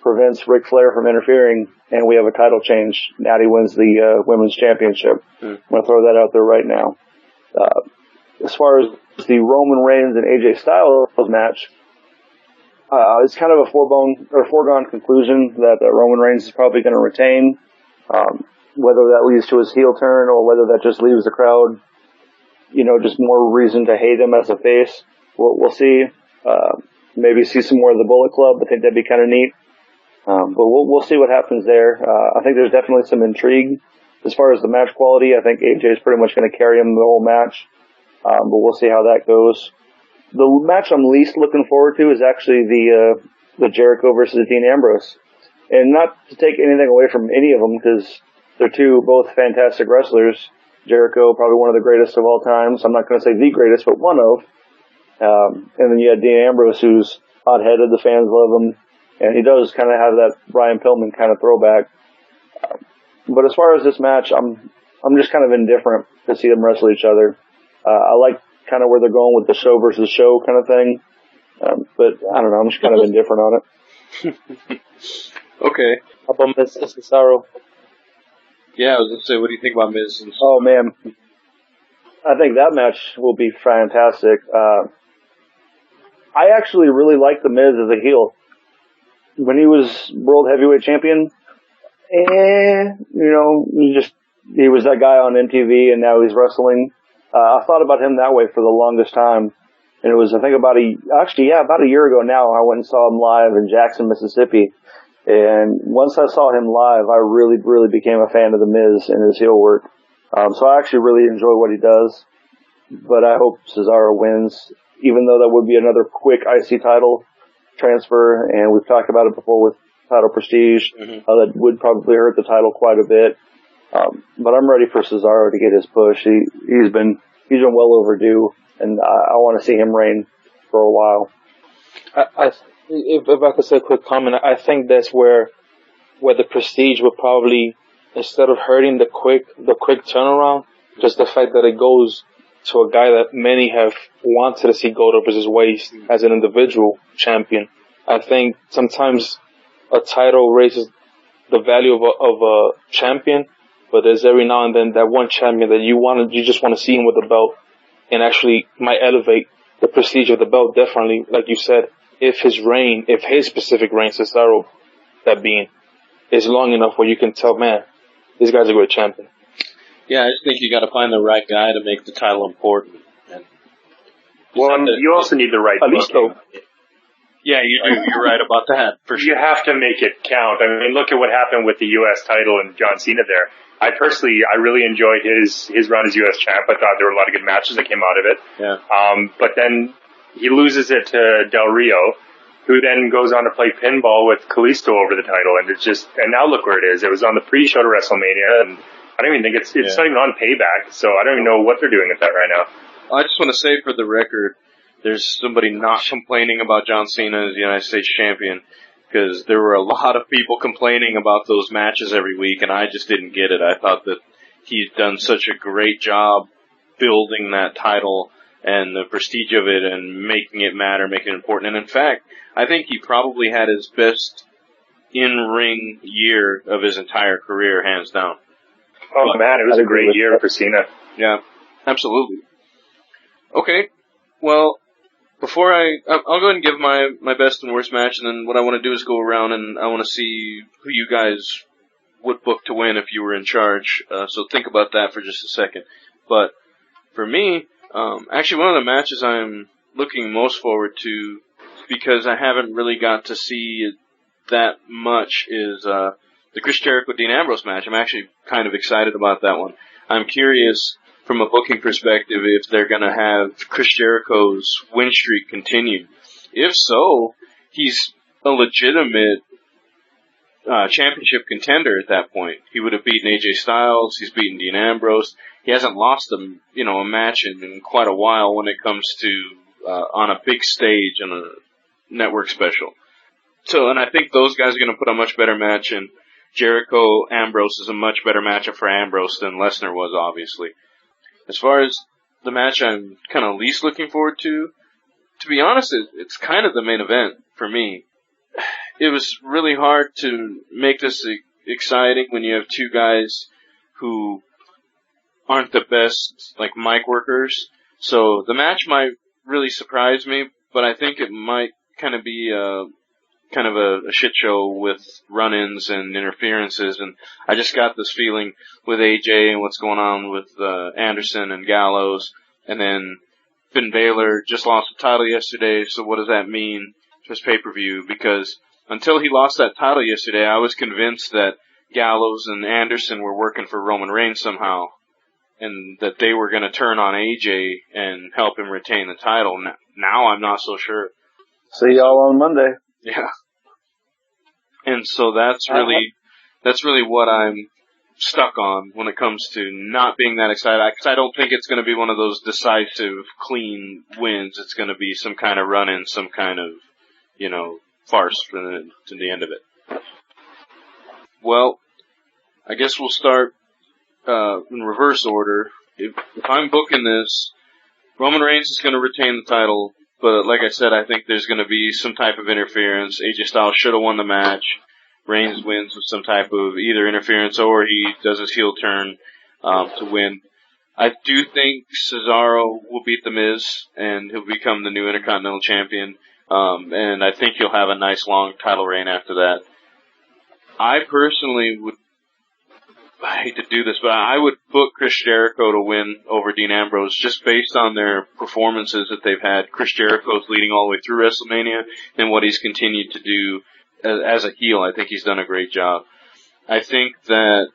prevents Ric Flair from interfering, and we have a title change. Natty wins the women's championship. I'm going to throw that out there right now. As far as the Roman Reigns and AJ Styles match, it's kind of a foregone conclusion that Roman Reigns is probably going to retain. Whether that leads to his heel turn or whether that just leaves the crowd, just more reason to hate him as a face. We'll see. Maybe see some more of the Bullet Club. I think that'd be kind of neat. But we'll see what happens there. I think there's definitely some intrigue. As far as the match quality, I think AJ is pretty much going to carry him the whole match. But we'll see how that goes. The match I'm least looking forward to is actually the Jericho versus Dean Ambrose. And not to take anything away from any of them, because they're both fantastic wrestlers. Jericho, probably one of the greatest of all time. So I'm not going to say the greatest, but one of. And then you had Dean Ambrose, who's hot-headed. The fans love him. And he does kind of have that Brian Pillman kind of throwback. But as far as this match, I'm just kind of indifferent to see them wrestle each other. I like kind of where they're going with the show versus show kind of thing. But I don't know, I'm just kind of indifferent on it. Okay. How about Miz and Cesaro? Yeah, I was going to say, what do you think about Miz? Oh, man. I think that match will be fantastic. I actually really like The Miz as a heel. When he was World Heavyweight Champion, he was that guy on MTV, and now he's wrestling. I thought about him that way for the longest time. And it was, I think about a year ago now, I went and saw him live in Jackson, Mississippi. And once I saw him live, I really, really became a fan of The Miz and his heel work. So I actually really enjoy what he does. But I hope Cesaro wins, even though that would be another quick IC title transfer. And we've talked about it before with title prestige. That would probably hurt the title quite a bit. But I'm ready for Cesaro to get his push. He's been well overdue, and I want to see him reign for a while. If I could say a quick comment, I think that's where the prestige would probably, instead of hurting the quick turnaround, just the fact that it goes to a guy that many have wanted to see go over his waist as an individual champion. I think sometimes a title raises the value of a champion, but there's every now and then that one champion that you just want to see him with the belt, and actually might elevate the prestige of the belt definitely, like you said, if his specific reign, Cesaro, that being, is long enough where you can tell, man, this guy's a great champion. Yeah, I just think you got to find the right guy to make the title important. You also need the right booking. Yeah, you do. You're right about that, for sure. You have to make it count. I mean, look at what happened with the U.S. title and John Cena there. I really enjoyed his run as U.S. champ. I thought there were a lot of good matches that came out of it. Yeah. But then he loses it to Del Rio, who then goes on to play pinball with Kalisto over the title, and and now look where it is. It was on the pre-show to WrestleMania, and I don't even think it's not even on Payback, so I don't even know what they're doing with that right now. I just want to say for the record, there's somebody not complaining about John Cena as the United States champion, because there were a lot of people complaining about those matches every week, and I just didn't get it. I thought that he's done such a great job building that title and the prestige of it and making it matter, making it important. And in fact, I think he probably had his best in-ring year of his entire career, hands down. Oh man, it was a great year for Cena. Yeah, absolutely. Okay, well, before I'll go ahead and give my best and worst match, and then what I want to do is go around and I want to see who you guys would book to win if you were in charge. So think about that for just a second. But for me, actually one of the matches I'm looking most forward to, because I haven't really got to see it that much, is the Chris Jericho-Dean Ambrose match. I'm actually kind of excited about that one. I'm curious from a booking perspective if they're going to have Chris Jericho's win streak continue. If so, he's a legitimate championship contender at that point. He would have beaten AJ Styles. He's beaten Dean Ambrose. He hasn't lost a match in quite a while when it comes to on a big stage on a network special. So, and I think those guys are going to put a much better match in. Jericho-Ambrose is a much better matchup for Ambrose than Lesnar was, obviously. As far as the match I'm kind of least looking forward to be honest, it's kind of the main event for me. It was really hard to make this exciting when you have two guys who aren't the best, like, mic workers. So the match might really surprise me, but I think it might kind of be a shit show with run-ins and interferences, and I just got this feeling with AJ and what's going on with Anderson and Gallows, and then Finn Balor just lost the title yesterday, so what does that mean to his pay-per-view? Because until he lost that title yesterday, I was convinced that Gallows and Anderson were working for Roman Reigns somehow, and that they were going to turn on AJ and help him retain the title. Now I'm not so sure. See y'all on Monday. Yeah. And so that's really what I'm stuck on when it comes to not being that excited. Because I don't think it's going to be one of those decisive, clean wins. It's going to be some kind of run-in, some kind of farce to the end of it. Well, I guess we'll start in reverse order. If I'm booking this, Roman Reigns is going to retain the title, but like I said, I think there's going to be some type of interference. AJ Styles should have won the match. Reigns wins with some type of either interference or he does his heel turn to win. I do think Cesaro will beat The Miz, and he'll become the new Intercontinental Champion. And I think he'll have a nice long title reign after that. I personally I hate to do this, but I would book Chris Jericho to win over Dean Ambrose just based on their performances that they've had. Chris Jericho's leading all the way through WrestleMania, and what he's continued to do as a heel. I think he's done a great job. I think that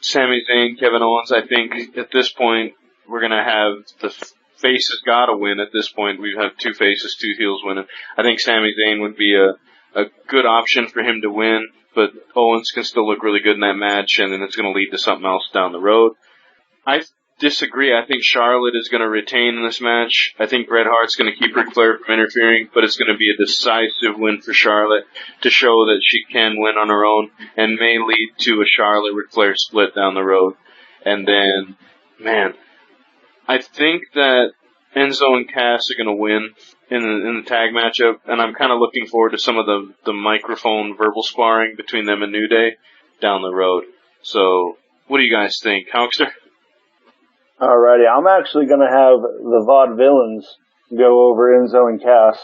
Sami Zayn, Kevin Owens, I think at this point we're going to have the faces got to win at this point. We have two faces, two heels winning. I think Sami Zayn would be a good option for him to win, but Owens can still look really good in that match, and then it's going to lead to something else down the road. I disagree. I think Charlotte is going to retain in this match. I think Bret Hart's going to keep Ric Flair from interfering, but it's going to be a decisive win for Charlotte to show that she can win on her own and may lead to a Charlotte-Ric Flair split down the road. And then, man, I think that Enzo and Cass are going to win in the tag matchup, and I'm kind of looking forward to some of the microphone verbal sparring between them and New Day down the road. So, what do you guys think? Hawkster? Alrighty, I'm actually going to have the Vaudevillains go over Enzo and Cass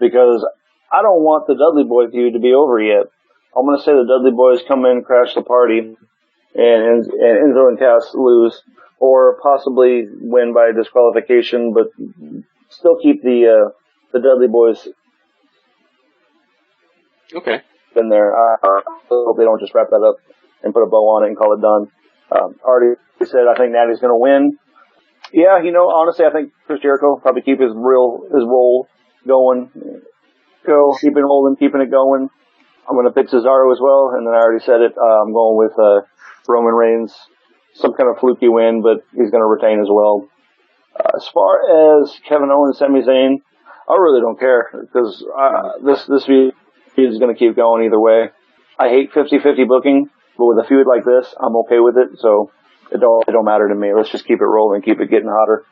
because I don't want the Dudley Boy feud to be over yet. I'm going to say the Dudley Boys come in, crash the party, and Enzo and Cass lose, or possibly win by disqualification, but still keep the Dudley Boys in there. I hope they don't just wrap that up and put a bow on it and call it done. Already said I think Natty's going to win. Yeah, honestly, I think Chris Jericho probably keep his role going. Keeping it going. I'm going to pick Cesaro as well, and then I already said it. I'm going with Roman Reigns. Some kind of fluky win, but he's going to retain as well. As far as Kevin Owens, Sami Zayn, I really don't care because this feud is going to keep going either way. I hate 50-50 booking, but with a feud like this, I'm okay with it. So it don't matter to me. Let's just keep it rolling, keep it getting hotter.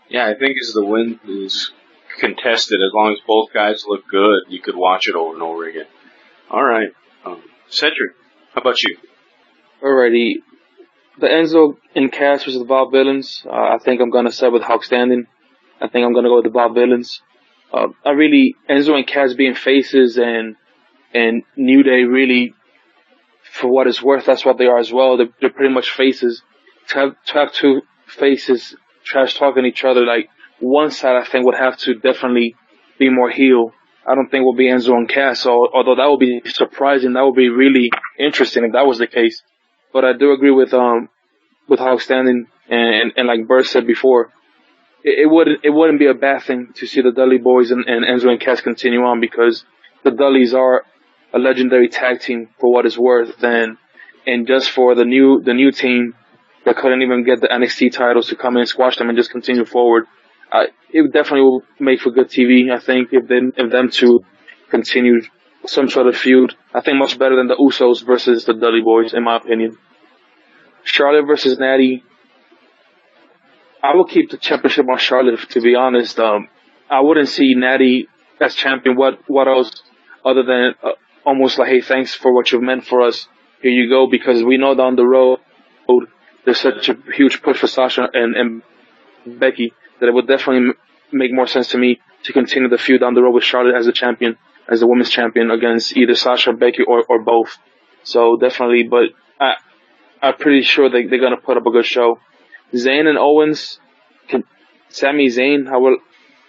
Yeah, I think as the win is contested, as long as both guys look good, you could watch it over and over again. All right, Cedric, how about you? Alrighty. The Enzo and Cass versus the Vaudevillains. I think I'm going to side with Hawk Standing. I think I'm going to go with the Vaudevillains. Enzo and Cass being faces and New Day really, for what it's worth, that's what they are as well. They're pretty much faces. To have two faces trash talking each other, like one side I think would have to definitely be more heel. I don't think it will be Enzo and Cass, although that would be surprising. That would be really interesting if that was the case. But I do agree with Hawk Standing and like Bert said before, it wouldn't be a bad thing to see the Dudley Boys and Enzo and Cass continue on because the Dudleys are a legendary tag team for what it's worth, and just for the new team that couldn't even get the NXT titles to come in and squash them and just continue forward. It definitely will make for good TV, I think, if them two continue some sort of feud. I think much better than the Usos versus the Dudley Boys, in my opinion. Charlotte versus Natty. I will keep the championship on Charlotte, to be honest. I wouldn't see Natty as champion. What else other than almost like, hey, thanks for what you've meant for us. Here you go, because we know down the road there's such a huge push for Sasha and Becky that it would definitely make more sense to me to continue the feud down the road with Charlotte as the champion, as the women's champion against either Sasha, Becky, or both. So definitely, but I'm pretty sure they're going to put up a good show. Zayn and Owens, Sami Zayn, I will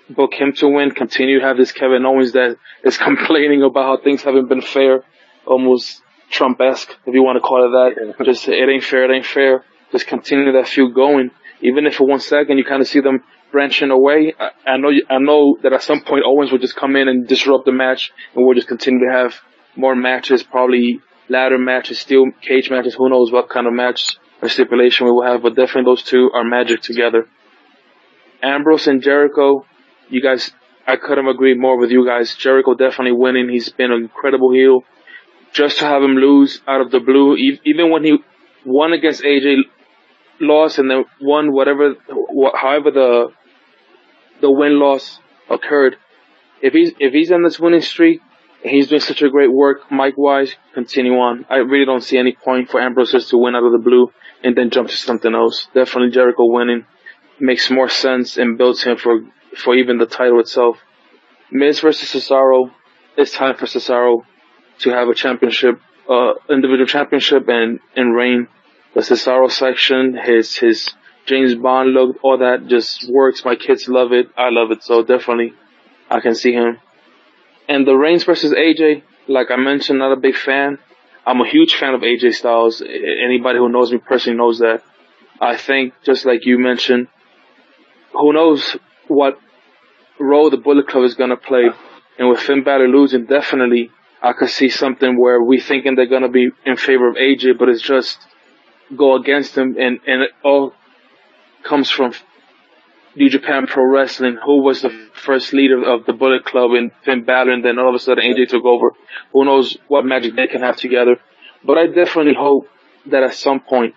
book him to win. Continue to have this Kevin Owens that is complaining about how things haven't been fair, almost Trump-esque, if you want to call it that. Just, it ain't fair. Just continue that feud going. Even if for 1 second you kind of see them branching away, I know that at some point Owens will just come in and disrupt the match, and we'll just continue to have more matches, probably ladder matches, steel cage matches, who knows what kind of match or stipulation we will have, but definitely those two are magic together. Ambrose and Jericho, you guys, I couldn't agree more with you guys. Jericho definitely winning. He's been an incredible heel. Just to have him lose out of the blue, even when he won against AJ, lost, and then won however the win-loss occurred. If he's on this winning streak, and he's doing such a great work mic-wise, continue on. I really don't see any point for Ambrose just to win out of the blue and then jump to something else. Definitely Jericho winning makes more sense and builds him for even the title itself. Miz versus Cesaro, it's time for Cesaro to have a championship, individual championship and reign. The Cesaro section, his James Bond look, all that just works. My kids love it. I love it. So definitely I can see him. And the Reigns versus AJ, like I mentioned, not a big fan. I'm a huge fan of AJ Styles. Anybody who knows me personally knows that. I think, just like you mentioned, who knows what role the Bullet Club is going to play. And with Finn Balor losing, definitely I could see something where we thinking they're going to be in favor of AJ, but it's just go against him. And it all comes from New Japan Pro Wrestling, who was the first leader of the Bullet Club, and Finn Balor, and then all of a sudden AJ took over. Who knows what magic they can have together. But I definitely hope that at some point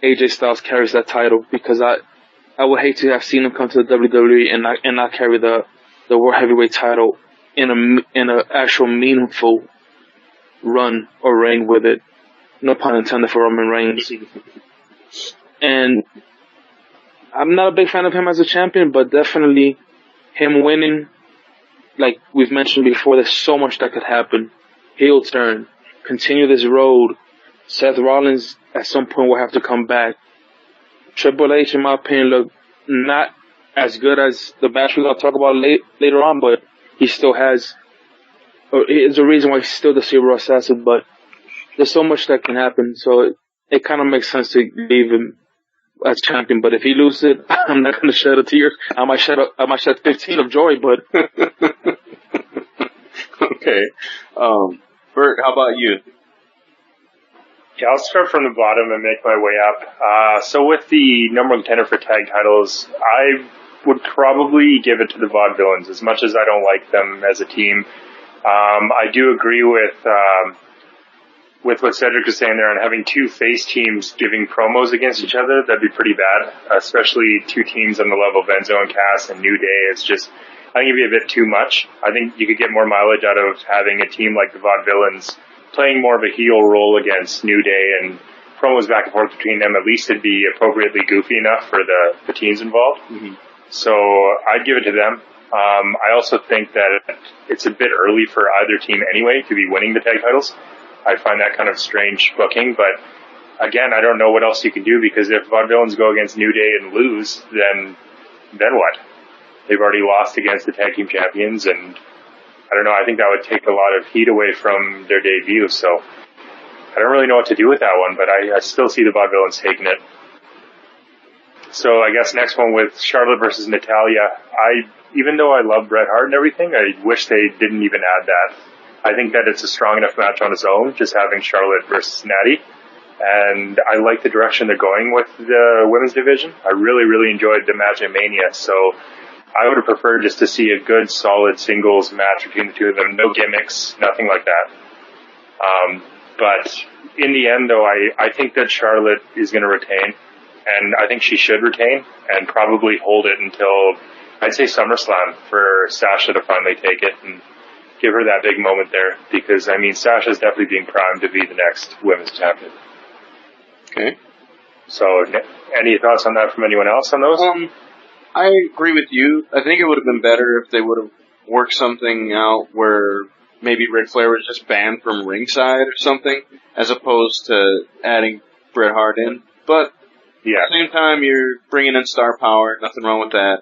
AJ Styles carries that title, because I would hate to have seen him come to the WWE and not carry the World Heavyweight title in a actual meaningful run or reign with it. No pun intended for Roman Reigns. And I'm not a big fan of him as a champion, but definitely him winning, like we've mentioned before, there's so much that could happen. Heel turn, continue this road. Seth Rollins at some point will have to come back. Triple H, in my opinion, look not as good as the match we're going to talk about later on, but he still has, or is a reason why he's still the Silver Assassin, but there's so much that can happen, so it kind of makes sense to leave him as champion. But if he loses it, I'm not going to shed a tear. I might shed 15 of joy, but. Okay. Bert, how about you? Yeah, I'll start from the bottom and make my way up. So with the number one contender for tag titles, I would probably give it to the Vaudevillains, as much as I don't like them as a team. I do agree with what Cedric is saying there on having two face teams giving promos against each other. That'd be pretty bad, especially two teams on the level of Enzo and Cass and New Day. It's just, I think it'd be a bit too much. I think you could get more mileage out of having a team like the Vaudevillains playing more of a heel role against New Day, and promos back and forth between them. At least it'd be appropriately goofy enough for the teams involved. Mm-hmm. So I'd give it to them. I also think that it's a bit early for either team anyway to be winning the tag titles. I find that kind of strange booking, but again, I don't know what else you can do, because if Vaudevillains go against New Day and lose, then what? They've already lost against the tag team champions, and I don't know, I think that would take a lot of heat away from their debut, so I don't really know what to do with that one, but I still see the Vaudevillains taking it. So I guess next one with Charlotte versus Natalya. Even though I love Bret Hart and everything, I wish they didn't even add that. I think that it's a strong enough match on its own, just having Charlotte versus Natty. And I like the direction they're going with the women's division. I really, really enjoyed the match at Mania. So I would have preferred just to see a good, solid singles match between the two of them. No gimmicks, nothing like that. But in the end, though, I think that Charlotte is going to retain. And I think she should retain and probably hold it until, I'd say, SummerSlam, for Sasha to finally take it and give her that big moment there, because, I mean, Sasha's definitely being primed to be the next women's champion. Okay. So, any thoughts on that from anyone else on those? I agree with you. I think it would have been better if they would have worked something out where maybe Ric Flair was just banned from ringside or something, as opposed to adding Bret Hart in. But yeah, at the same time, you're bringing in star power. Nothing wrong with that.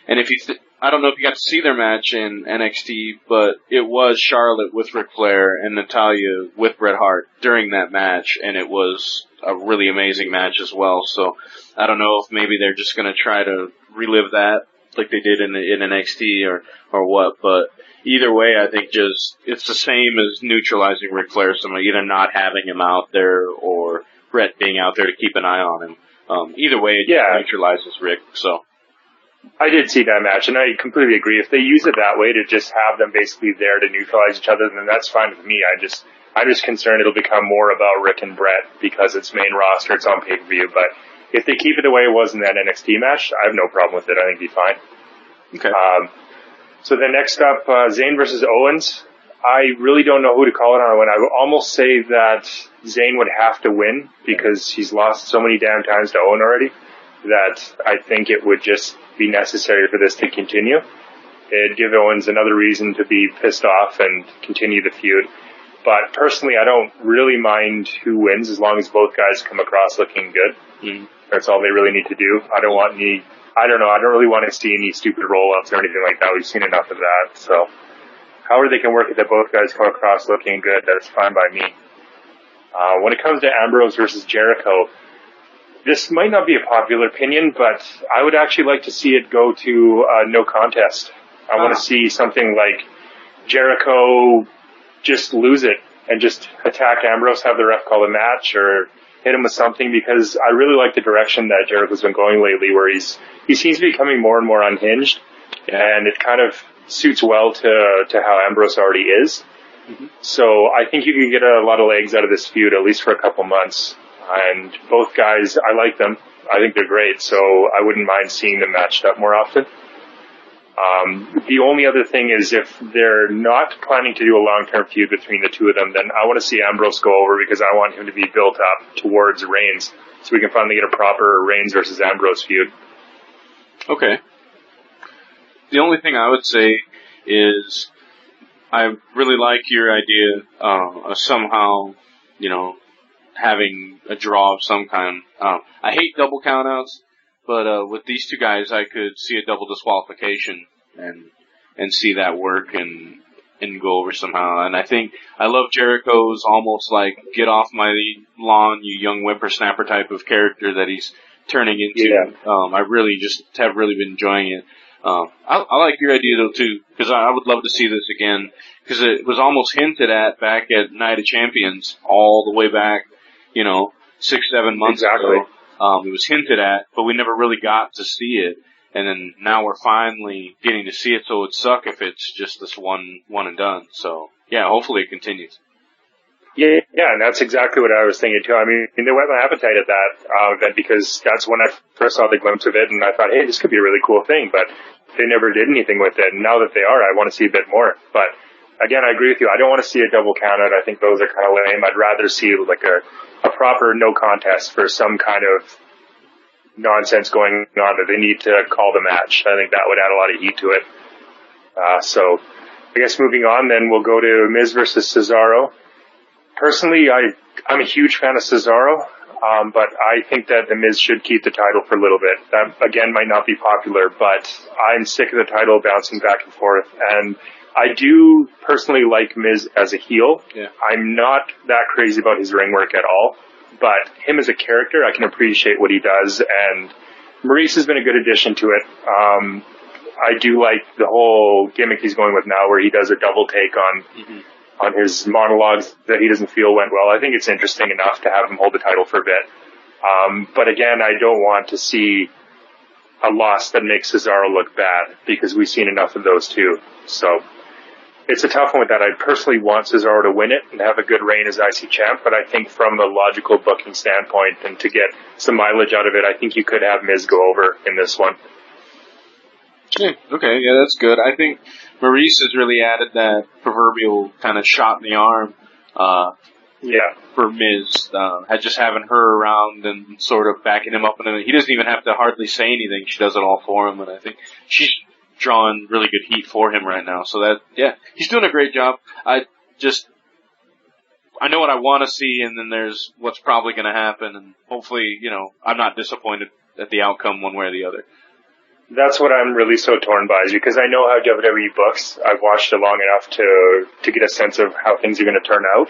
And if you I don't know if you got to see their match in NXT, but it was Charlotte with Ric Flair and Natalya with Bret Hart during that match, and it was a really amazing match as well. So I don't know if maybe they're just going to try to relive that like they did in NXT or what, but either way, I think just it's the same as neutralizing Ric Flair, so either not having him out there or Bret being out there to keep an eye on him. Either way, it neutralizes Ric, so. I did see that match, and I completely agree. If they use it that way to just have them basically there to neutralize each other, then that's fine with me. I'm just concerned it'll become more about Rick and Brett because it's main roster, it's on pay-per-view. But if they keep it the way it was in that NXT match, I have no problem with it. I think it'd be fine. Okay. So then next up, Zayn versus Owens. I really don't know who to call it on. I would almost say that Zayn would have to win because he's lost so many damn times to Owen already that I think it would just be necessary for this to continue. It'd give Owens another reason to be pissed off and continue the feud. But personally, I don't really mind who wins as long as both guys come across looking good. Mm. That's all they really need to do. I don't really want to see any stupid roll-ups or anything like that. We've seen enough of that. So however they can work it that both guys come across looking good, that's fine by me. When it comes to Ambrose versus Jericho, this might not be a popular opinion, but I would actually like to see it go to no contest. I want to see something like Jericho just lose it and just attack Ambrose, have the ref call a match or hit him with something, because I really like the direction that Jericho's been going lately, where he seems to be becoming more and more unhinged, and it kind of suits well to how Ambrose already is. Mm-hmm. So I think you can get a lot of legs out of this feud, at least for a couple months. And both guys, I like them. I think they're great, so I wouldn't mind seeing them matched up more often. The only other thing is if they're not planning to do a long-term feud between the two of them, then I want to see Ambrose go over because I want him to be built up towards Reigns so we can finally get a proper Reigns versus Ambrose feud. Okay. The only thing I would say is I really like your idea of somehow, having a draw of some kind. I hate double countouts, but with these two guys, I could see a double disqualification and see that work and go over somehow. And I think I love Jericho's almost like get off my lawn, you young whippersnapper type of character that he's turning into. Yeah. I really just have really been enjoying it. I like your idea though too, because I would love to see this again, because it was almost hinted at back at Night of Champions all the way back, 6-7 months ago. It was hinted at, but we never really got to see it. And then now we're finally getting to see it, so it would suck if it's just this one and done. So, yeah, hopefully it continues. Yeah, and that's exactly what I was thinking too. I mean, they whet my appetite at that event because that's when I first saw the glimpse of it, and I thought, hey, this could be a really cool thing, but they never did anything with it. And now that they are, I want to see a bit more. But again, I agree with you. I don't want to see a double count out. I think those are kind of lame. I'd rather see like a proper no contest for some kind of nonsense going on that they need to call the match. I think that would add a lot of heat to it. So I guess moving on, then we'll go to Miz versus Cesaro. Personally, I'm a huge fan of Cesaro, but I think that the Miz should keep the title for a little bit. That, again, might not be popular, but I'm sick of the title bouncing back and forth. And I do personally like Miz as a heel. Yeah. I'm not that crazy about his ring work at all, but him as a character, I can appreciate what he does. And Maurice has been a good addition to it. I do like the whole gimmick he's going with now, where he does a double take on his monologues that he doesn't feel went well. I think it's interesting enough to have him hold the title for a bit. But again, I don't want to see a loss that makes Cesaro look bad, because we've seen enough of those too. So it's a tough one with that. I personally want Cesaro to win it and have a good reign as IC champ, but I think from a logical booking standpoint and to get some mileage out of it, I think you could have Miz go over in this one. Okay, yeah, that's good. I think Maurice has really added that proverbial kind of shot in the arm for Miz. Just having her around and sort of backing him up. And he doesn't even have to hardly say anything. She does it all for him, and I think she's drawing really good heat for him right now. So he's doing a great job. I know what I want to see, and then there's what's probably going to happen, and hopefully, I'm not disappointed at the outcome one way or the other. That's what I'm really so torn by, is because I know how WWE books. I've watched it long enough to get a sense of how things are going to turn out.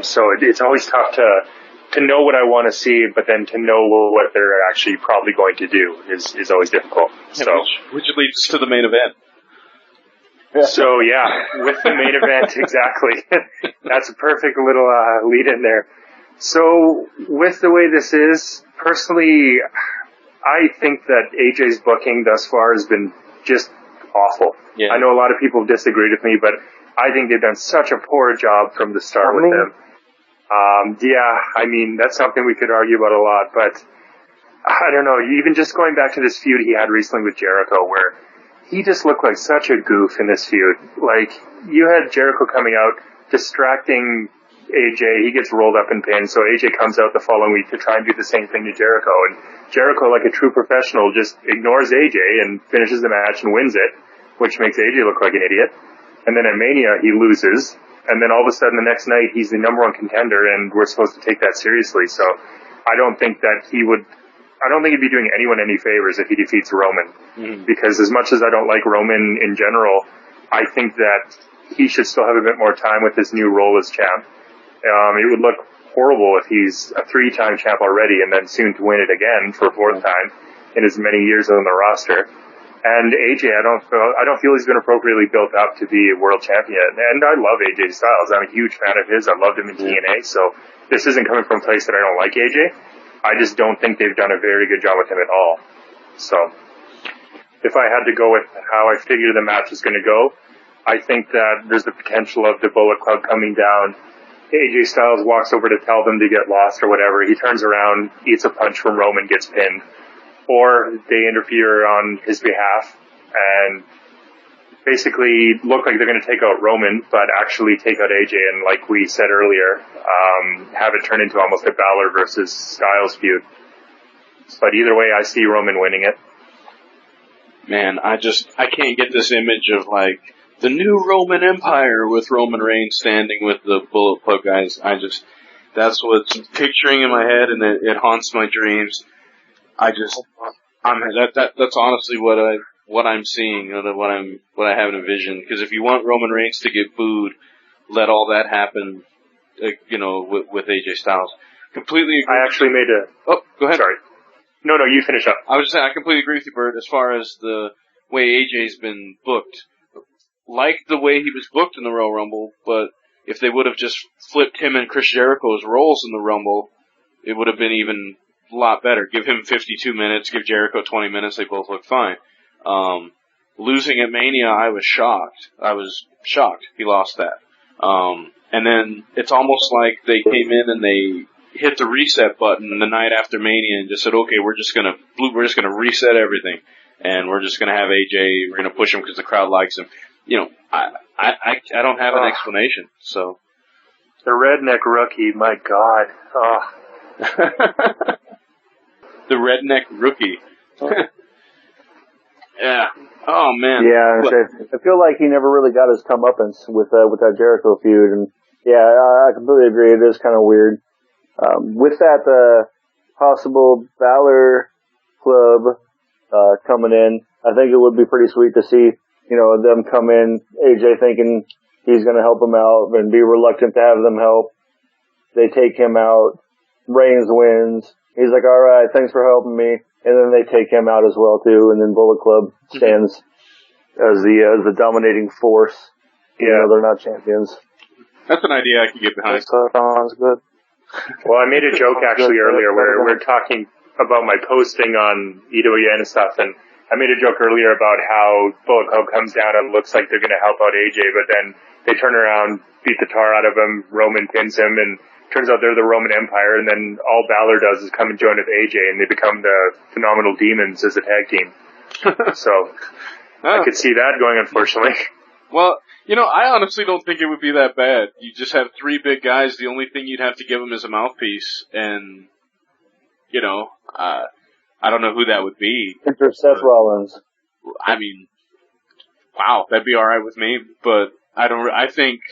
So it's always tough to know what I want to see, but then to know what they're actually probably going to do is always difficult. So, which leads to the main event. So yeah, with the main event, exactly. That's a perfect little lead in there. So with the way this is, personally, I think that AJ's booking thus far has been just awful. Yeah. I know a lot of people have disagreed with me, but I think they've done such a poor job from the start with him. I mean, that's something we could argue about a lot, but I don't know, even just going back to this feud he had recently with Jericho, where he just looked like such a goof in this feud. Like, you had Jericho coming out, distracting AJ, he gets rolled up and pinned, so AJ comes out the following week to try and do the same thing to Jericho, and Jericho, like a true professional, just ignores AJ and finishes the match and wins it, which makes AJ look like an idiot. And then at Mania, he loses, and then all of a sudden the next night, he's the number one contender, and we're supposed to take that seriously, so I don't think he'd be doing anyone any favors if he defeats Roman, because as much as I don't like Roman in general, I think that he should still have a bit more time with his new role as champ. It would look horrible if he's a 3-time champ already and then soon to win it again for a 4th time in as many years on the roster. And AJ, I don't feel he's been appropriately built up to be a world champion. And I love AJ Styles. I'm a huge fan of his. I loved him in TNA. So this isn't coming from a place that I don't like AJ. I just don't think they've done a very good job with him at all. So if I had to go with how I figure the match is going to go, I think that there's the potential of the Bullet Club coming down. AJ Styles walks over to tell them to get lost or whatever. He turns around, eats a punch from Roman, gets pinned. Or they interfere on his behalf and basically look like they're going to take out Roman, but actually take out AJ. And like we said earlier, have it turn into almost a Balor versus Styles feud. But either way, I see Roman winning it. Man, I can't get this image of like the new Roman Empire with Roman Reigns standing with the Bullet Club guys. That's what's picturing in my head, and it haunts my dreams. That's honestly what I'm seeing, what I have envisioned. Because if you want Roman Reigns to get booed, let all that happen, with AJ Styles. Completely agree. I actually made a... Oh, go ahead. Sorry. No, you finish up. I was just saying, I completely agree with you, Bert, as far as the way AJ's been booked. Like the way he was booked in the Royal Rumble, but if they would have just flipped him and Chris Jericho's roles in the Rumble, it would have been even a lot better. Give him 52 minutes, give Jericho 20 minutes, they both look fine. Losing at Mania, I was shocked he lost that. And then it's almost like they came in and they hit the reset button the night after Mania and just said, okay, we're just gonna reset everything, and we're just gonna have AJ, we're gonna push him because the crowd likes him. I don't have an explanation, so. The redneck rookie, my God. The redneck rookie. Yeah. Oh, man. Yeah, I feel like he never really got his comeuppance with that Jericho feud, and yeah, I completely agree. It is kind of weird. With that possible Balor Club coming in, I think it would be pretty sweet to see, them come in, AJ thinking he's going to help them out and be reluctant to have them help. They take him out. Reigns wins. He's like, all right, thanks for helping me. And then they take him out as well too. And then Bullet Club stands as the dominating force. Yeah, they're not champions. That's an idea I can get behind. Sounds good. Well, I made a joke actually earlier where we're talking about my posting on EWN and stuff, and I made a joke earlier about how Bullet Club comes down and looks like they're going to help out AJ, but then they turn around, beat the tar out of him, Roman pins him, and turns out they're the Roman Empire, and then all Balor does is come and join with AJ, and they become the Phenomenal Demons as a tag team. So, I could see that going, unfortunately. Well, I honestly don't think it would be that bad. You just have 3 big guys, the only thing you'd have to give them is a mouthpiece, and, I don't know who that would be. Enter Seth Rollins. I mean, wow, that'd be alright with me, but I think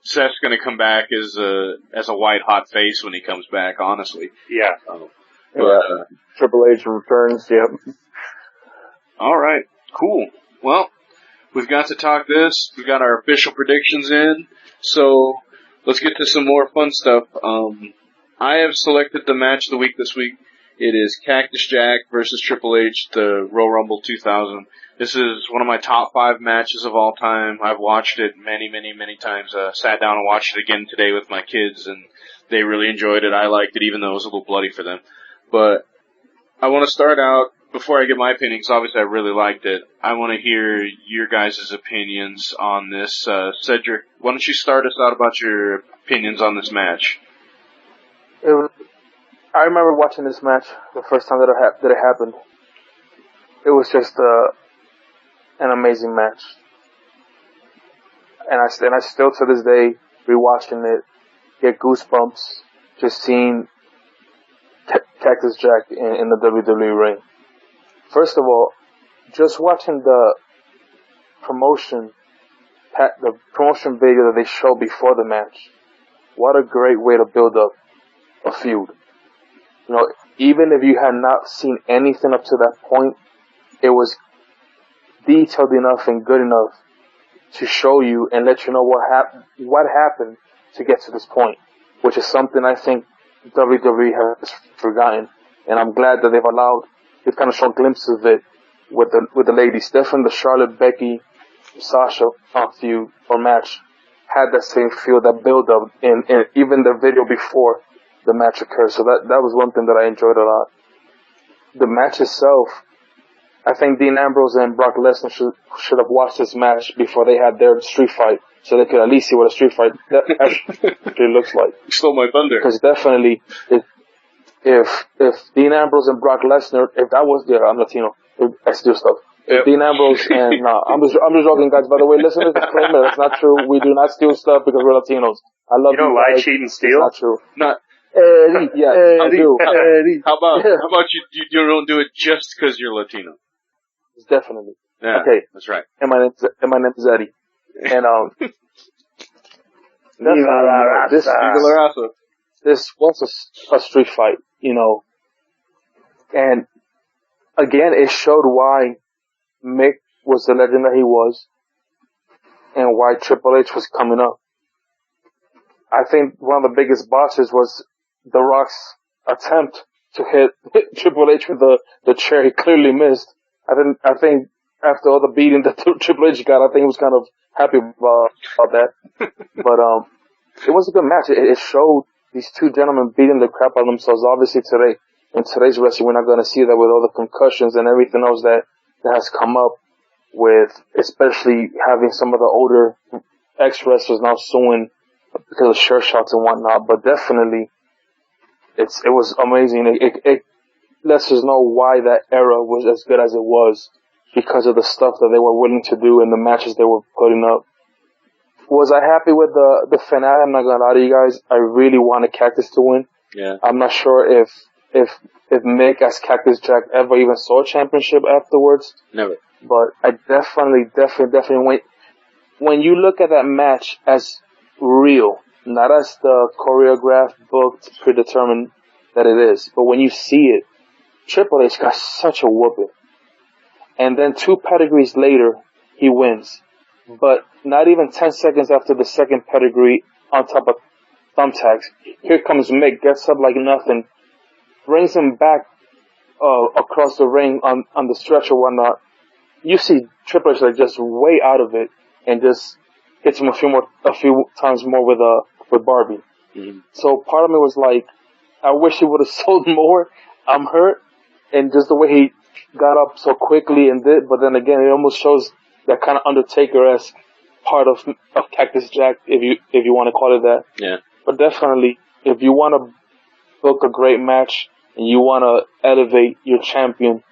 Seth's gonna come back as a white hot face when he comes back, honestly. Yeah. Triple H returns, yep. Alright, cool. Well, we've got to talk this, we've got our official predictions in, so let's get to some more fun stuff. I have selected the match of the week this week. It is Cactus Jack versus Triple H, the Royal Rumble 2000. This is one of my top 5 matches of all time. I've watched it many, many, many times. Sat down and watched it again today with my kids, and they really enjoyed it. I liked it, even though it was a little bloody for them. But I want to start out before I get my opinions, obviously I really liked it. I want to hear your guys' opinions on this. Cedric, why don't you start us out about your opinions on this match? I remember watching this match the first time that it happened. It was just an amazing match, and I still to this day rewatching it get goosebumps just seeing Cactus Jack in the WWE ring. First of all, just watching the promotion video that they showed before the match, what a great way to build up a feud. You know, even if you had not seen anything up to that point, it was detailed enough and good enough to show you and let you know what happened to get to this point, which is something I think WWE has forgotten, and I'm glad that they've kind of shown glimpses of it with the ladies. Definitely the Charlotte, Becky, Sasha feud or match had that same feel, that build up, in even the video before the match occurred. So that was one thing that I enjoyed a lot. The match itself, I think Dean Ambrose and Brock Lesnar should have watched this match before they had their street fight, so they could at least see what a street fight actually looks like. You stole my thunder. Because definitely, if Dean Ambrose and Brock Lesnar, if that was I'm Latino, I still stuff. If Dean Ambrose and I'm just joking, guys. By the way, listen to the disclaimer. That's not true. We do not steal stuff because we're Latinos. I love you. You don't lie, cheat, and steal. That's not true. Not. Eddie, yes, I do. Eddie. How about you don't do it just because you're Latino? Definitely. Yeah, okay. That's right. And my name is Eddie. And this was a street fight, you know. And again, it showed why Mick was the legend that he was, and why Triple H was coming up. I think one of the biggest botches was The Rock's attempt to hit Triple H with the chair. He clearly missed. I think after all the beating that Triple H got, I think he was kind of happy about that. But it was a good match. It showed these two gentlemen beating the crap out of themselves. Obviously today, in today's wrestling, we're not going to see that with all the concussions and everything else that has come up with, especially having some of the older ex-wrestlers now suing because of shirt shots and whatnot. But definitely, it was amazing. It lets us know why that era was as good as it was, because of the stuff that they were willing to do and the matches they were putting up. Was I happy with the finale? I'm not gonna lie to you guys. I really wanted Cactus to win. Yeah. I'm not sure if Mick as Cactus Jack ever even saw a championship afterwards. Never. But I definitely when you look at that match as real, not as the choreographed, booked, predetermined that it is, but when you see it, Triple H got such a whooping. And then 2 pedigrees later, he wins. But not even 10 seconds after the second pedigree on top of thumbtacks, here comes Mick, gets up like nothing, brings him back across the ring on the stretch or whatnot. You see Triple H like just way out of it and just hits him a few times more with Barbie. Mm-hmm. So part of me was like, I wish he would have sold more. I'm hurt. And just the way he got up so quickly and did, but then again, it almost shows that kind of Undertaker-esque part of Cactus Jack, if you want to call it that. Yeah. But definitely, if you want to book a great match and you want to elevate your champion,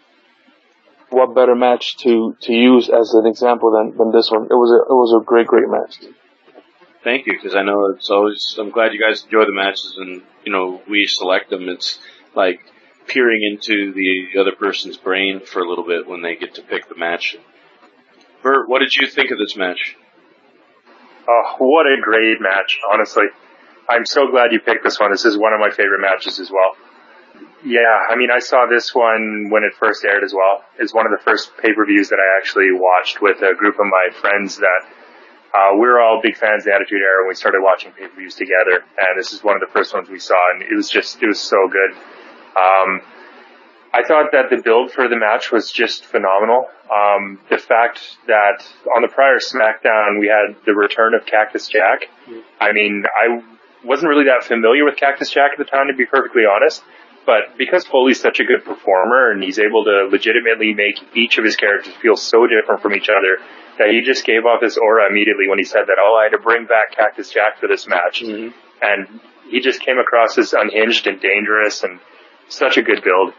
what better match to use as an example than this one? It was a great match. Thank you, because I know it's always. I'm glad you guys enjoy the matches, and we select them. It's like peering into the other person's brain for a little bit when they get to pick the match. Bert, what did you think of this match? Oh, what a great match, honestly. I'm so glad you picked this one. This is one of my favorite matches as well. Yeah, I mean, I saw this one when it first aired as well. It's one of the first pay-per-views that I actually watched with a group of my friends that we were all big fans of the Attitude Era when we started watching pay-per-views together. And this is one of the first ones we saw, and it was so good. I thought that the build for the match was just phenomenal. The fact that on the prior SmackDown we had the return of Cactus Jack. I mean, I wasn't really that familiar with Cactus Jack at the time, to be perfectly honest, but because Foley's such a good performer and he's able to legitimately make each of his characters feel so different from each other that he just gave off this aura immediately when he said that, I had to bring back Cactus Jack for this match. Mm-hmm. And he just came across as unhinged and dangerous and such a good build.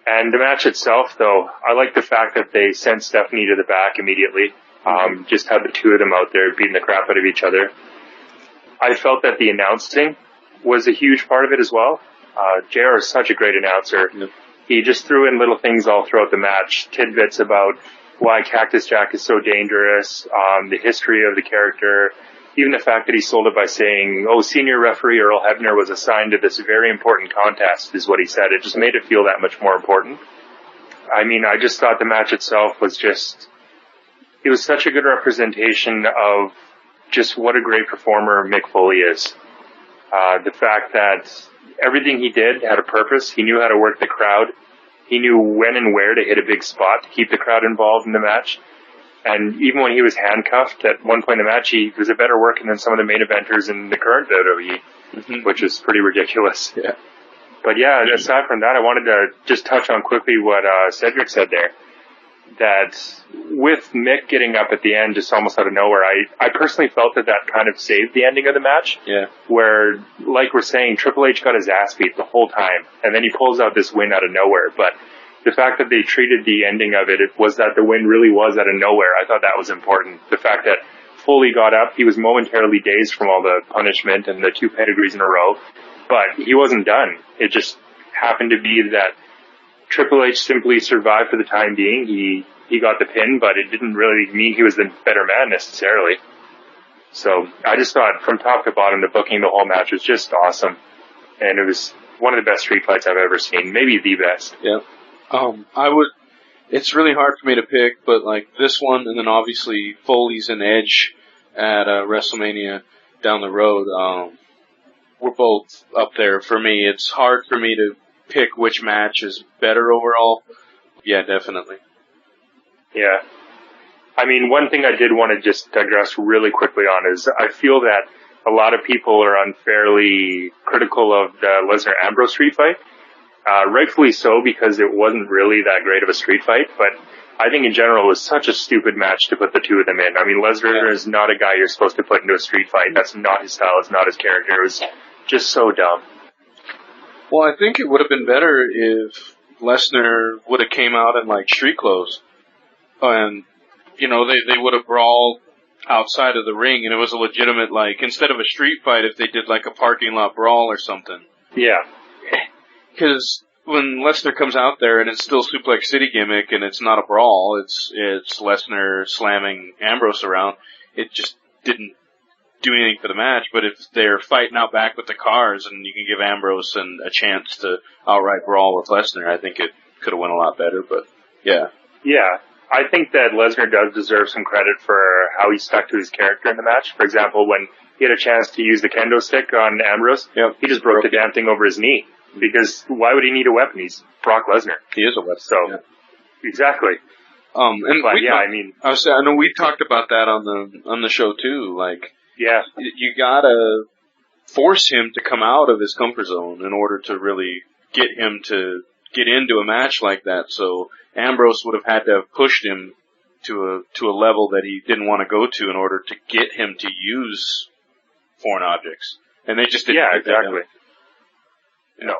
And the match itself, though, I like the fact that they sent Stephanie to the back immediately. Just had the two of them out there beating the crap out of each other. I felt that the announcing was a huge part of it as well. JR is such a great announcer. Yep. He just threw in little things all throughout the match, tidbits about why Cactus Jack is so dangerous, the history of the character, even the fact that he sold it by saying, senior referee Earl Hebner was assigned to this very important contest, is what he said. It just made it feel that much more important. I mean, I just thought the match itself was it was such a good representation of just what a great performer Mick Foley is. The fact that everything he did had a purpose. He knew how to work the crowd. He knew when and where to hit a big spot to keep the crowd involved in the match. And even when he was handcuffed at one point in the match, he was a better worker than some of the main eventers in the current WWE, which is pretty ridiculous. Yeah. But yeah, aside from that, I wanted to just touch on quickly what Cedric said there. That with Mick getting up at the end just almost out of nowhere, I personally felt that kind of saved the ending of the match. Yeah. Where, like we're saying, Triple H got his ass beat the whole time, and then he pulls out this win out of nowhere. But the fact that they treated the ending of it was that the win really was out of nowhere. I thought that was important. The fact that Foley got up, he was momentarily dazed from all the punishment and the two pedigrees in a row, but he wasn't done. It just happened to be that Triple H simply survived for the time being. He got the pin, but it didn't really mean he was the better man necessarily. So I just thought from top to bottom, the booking the whole match was just awesome. And it was one of the best street fights I've ever seen. Maybe the best. Yeah. It's really hard for me to pick, but like this one and then obviously Foley's and Edge at WrestleMania down the road, were both up there for me. It's hard for me to pick which match is better overall. Yeah, definitely. Yeah. I mean, one thing I did want to just digress really quickly on is I feel that a lot of people are unfairly critical of the Lesnar-Ambrose street fight. Rightfully so, because it wasn't really that great of a street fight, but I think in general it was such a stupid match to put the two of them in. I mean, Lesnar is not a guy you're supposed to put into a street fight. That's not his style. It's not his character. It was just so dumb. Well, I think it would have been better if Lesnar would have came out in, like, street clothes. And, you know, they would have brawled outside of the ring, and it was a legitimate, like, instead of a street fight, if they did, like, a parking lot brawl or something. Yeah. Because when Lesnar comes out there and it's still Suplex City gimmick and it's not a brawl, it's Lesnar slamming Ambrose around, it just didn't do anything for the match. But if they're fighting out back with the cars and you can give Ambrose a chance to outright brawl with Lesnar, I think it could have went a lot better. But yeah. Yeah. I think that Lesnar does deserve some credit for how he stuck to his character in the match. For example, when he had a chance to use the kendo stick on Ambrose, he just broke the damn thing over his knee. Because why would he need a weapon? He's Brock Lesnar. He is a weapon. So, exactly. I know we talked about that on the show too. Like, yeah, you gotta force him to come out of his comfort zone in order to really get him to get into a match like that. So Ambrose would have had to have pushed him to a level that he didn't want to go to in order to get him to use foreign objects, and they just didn't. Yeah, exactly. No.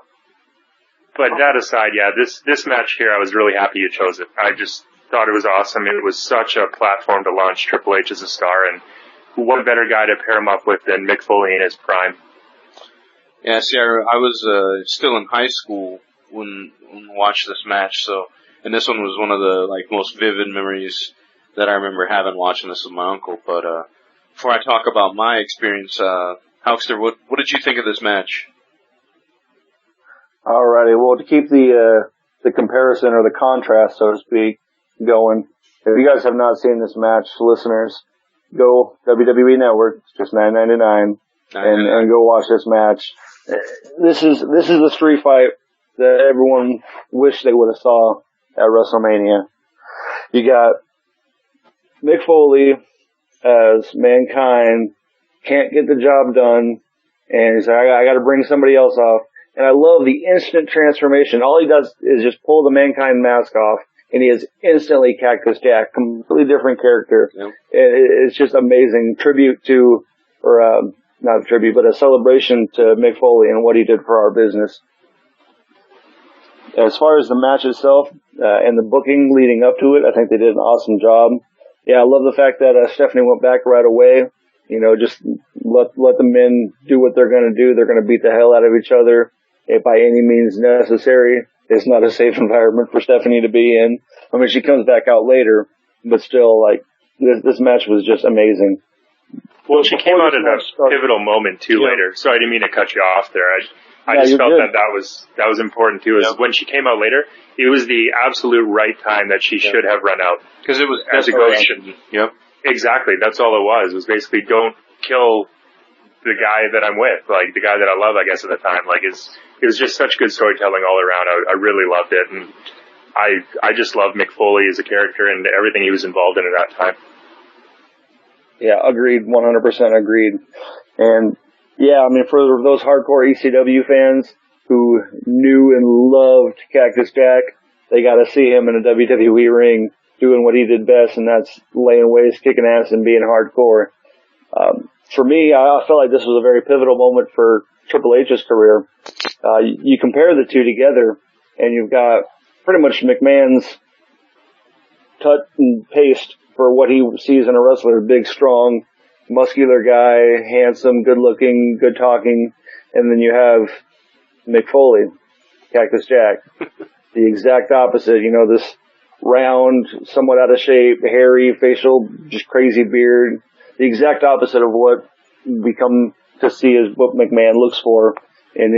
But that aside, this match here, I was really happy you chose it. I just thought it was awesome. It was such a platform to launch Triple H as a star, and what better guy to pair him up with than Mick Foley in his prime? Yeah, see, I was still in high school when I watched this match, and this one was one of the most vivid memories that I remember having watching this with my uncle. But before I talk about my experience, Hulkster, what did you think of this match? Alrighty, well, to keep the comparison or the contrast, so to speak, going, if you guys have not seen this match, listeners, go WWE Network, it's just $9.99, and go watch this match. This is the street fight that everyone wished they would have saw at WrestleMania. You got Mick Foley as Mankind, can't get the job done, and he's like, I got to bring somebody else off. And I love the instant transformation. All he does is just pull the Mankind mask off, and he is instantly Cactus Jack, completely different character. Yep. It's just amazing. Tribute to, or not a tribute, but a celebration to Mick Foley and what he did for our business. As far as the match itself and the booking leading up to it, I think they did an awesome job. Yeah, I love the fact that Stephanie went back right away. You know, just let the men do what they're going to do. They're going to beat the hell out of each other by any means necessary. It's not a safe environment for Stephanie to be in. I mean, she comes back out later, but still, like, this match was just amazing. Well, she came out in a pivotal moment too later. So I didn't mean to cut you off there. I just felt that was important too. Is when she came out later, it was the absolute right time that she should have run out, because it was desperation. Yep, exactly. That's all it was. It was basically don't kill the guy that I'm with, like the guy that I love, I guess at the time. Like it was just such good storytelling all around. I really loved it, and I just love Mick Foley as a character and everything he was involved in at that time. Yeah, agreed. 100% agreed. And yeah, I mean, for those hardcore ECW fans who knew and loved Cactus Jack, they got to see him in a WWE ring doing what he did best, and that's laying waste, kicking ass, and being hardcore. For me, I felt like this was a very pivotal moment for Triple H's career. You compare the two together, and you've got pretty much McMahon's cut and paste for what he sees in a wrestler: big, strong, muscular guy, handsome, good looking, good talking. And then you have Mick Foley, Cactus Jack. The exact opposite, you know, this round, somewhat out of shape, hairy, facial, just crazy beard. The exact opposite of what we come to see is what McMahon looks for in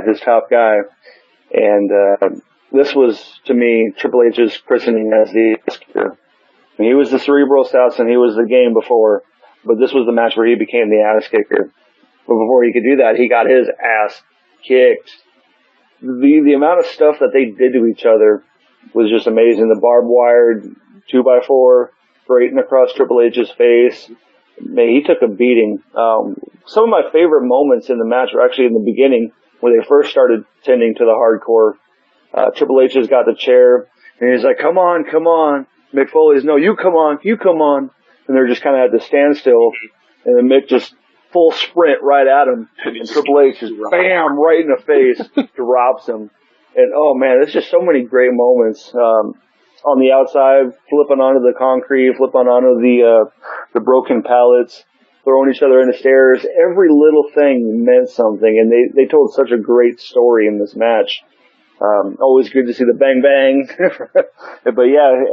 his top guy. And this was, to me, Triple H's christening as the Ass-Kicker. He was the cerebral assassin. He was the game before, but this was the match where he became the ass kicker. But before he could do that, he got his ass kicked. The amount of stuff that they did to each other was just amazing. The barbed wire 2x4 straightened across Triple H's face. Man, he took a beating. Some of my favorite moments in the match were actually in the beginning when they first started tending to the hardcore. Triple H has got the chair, and he's like, come on, come on. Mick Foley's, no, you come on. And they're just kind of at the standstill, and then Mick just full sprint right at him, and Triple H just bam, right in the face, drops him. And oh man, there's just so many great moments. On the outside, flipping onto the concrete, flipping onto the broken pallets, throwing each other in the stairs. Every little thing meant something, and they told such a great story in this match. Always good to see the bang bang. But yeah,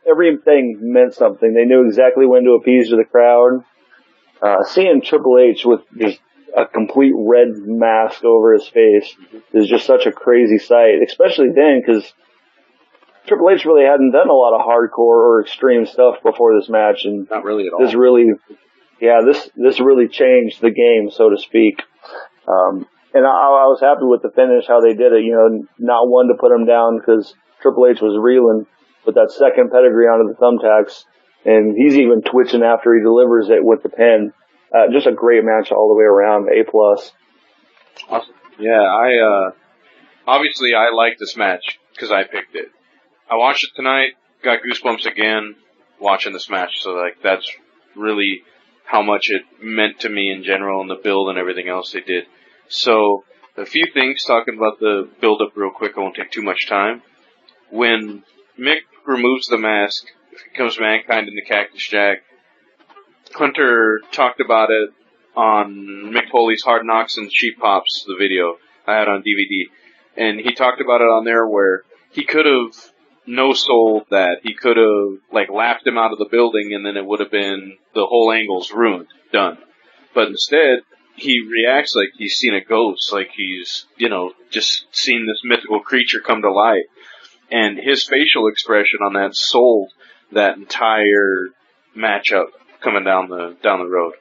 everything meant something. They knew exactly when to appease to the crowd. Seeing Triple H with just a complete red mask over his face is just such a crazy sight, especially then, because Triple H really hadn't done a lot of hardcore or extreme stuff before this match, and not really at all. This really changed the game, so to speak. And I was happy with the finish, how they did it. You know, not one to put him down because Triple H was reeling with that second pedigree onto the thumbtacks, and he's even twitching after he delivers it with the pin. Just a great match all the way around. A+. Awesome. Yeah, obviously I like this match because I picked it. I watched it tonight, got goosebumps again watching this match. So like that's really how much it meant to me in general, and the build and everything else they did. So, a few things, talking about the build-up real quick, I won't take too much time. When Mick removes the mask, becomes Mankind into Cactus Jack, Hunter talked about it on Mick Foley's Hard Knocks and Cheap Pops, the video I had on DVD. And he talked about it on there where he could have no-sold that. He could have, like, laughed him out of the building, and then it would have been the whole angle's ruined, done. But instead, he reacts like he's seen a ghost, like he's, you know, just seen this mythical creature come to life. And his facial expression on that sold that entire matchup coming down the road.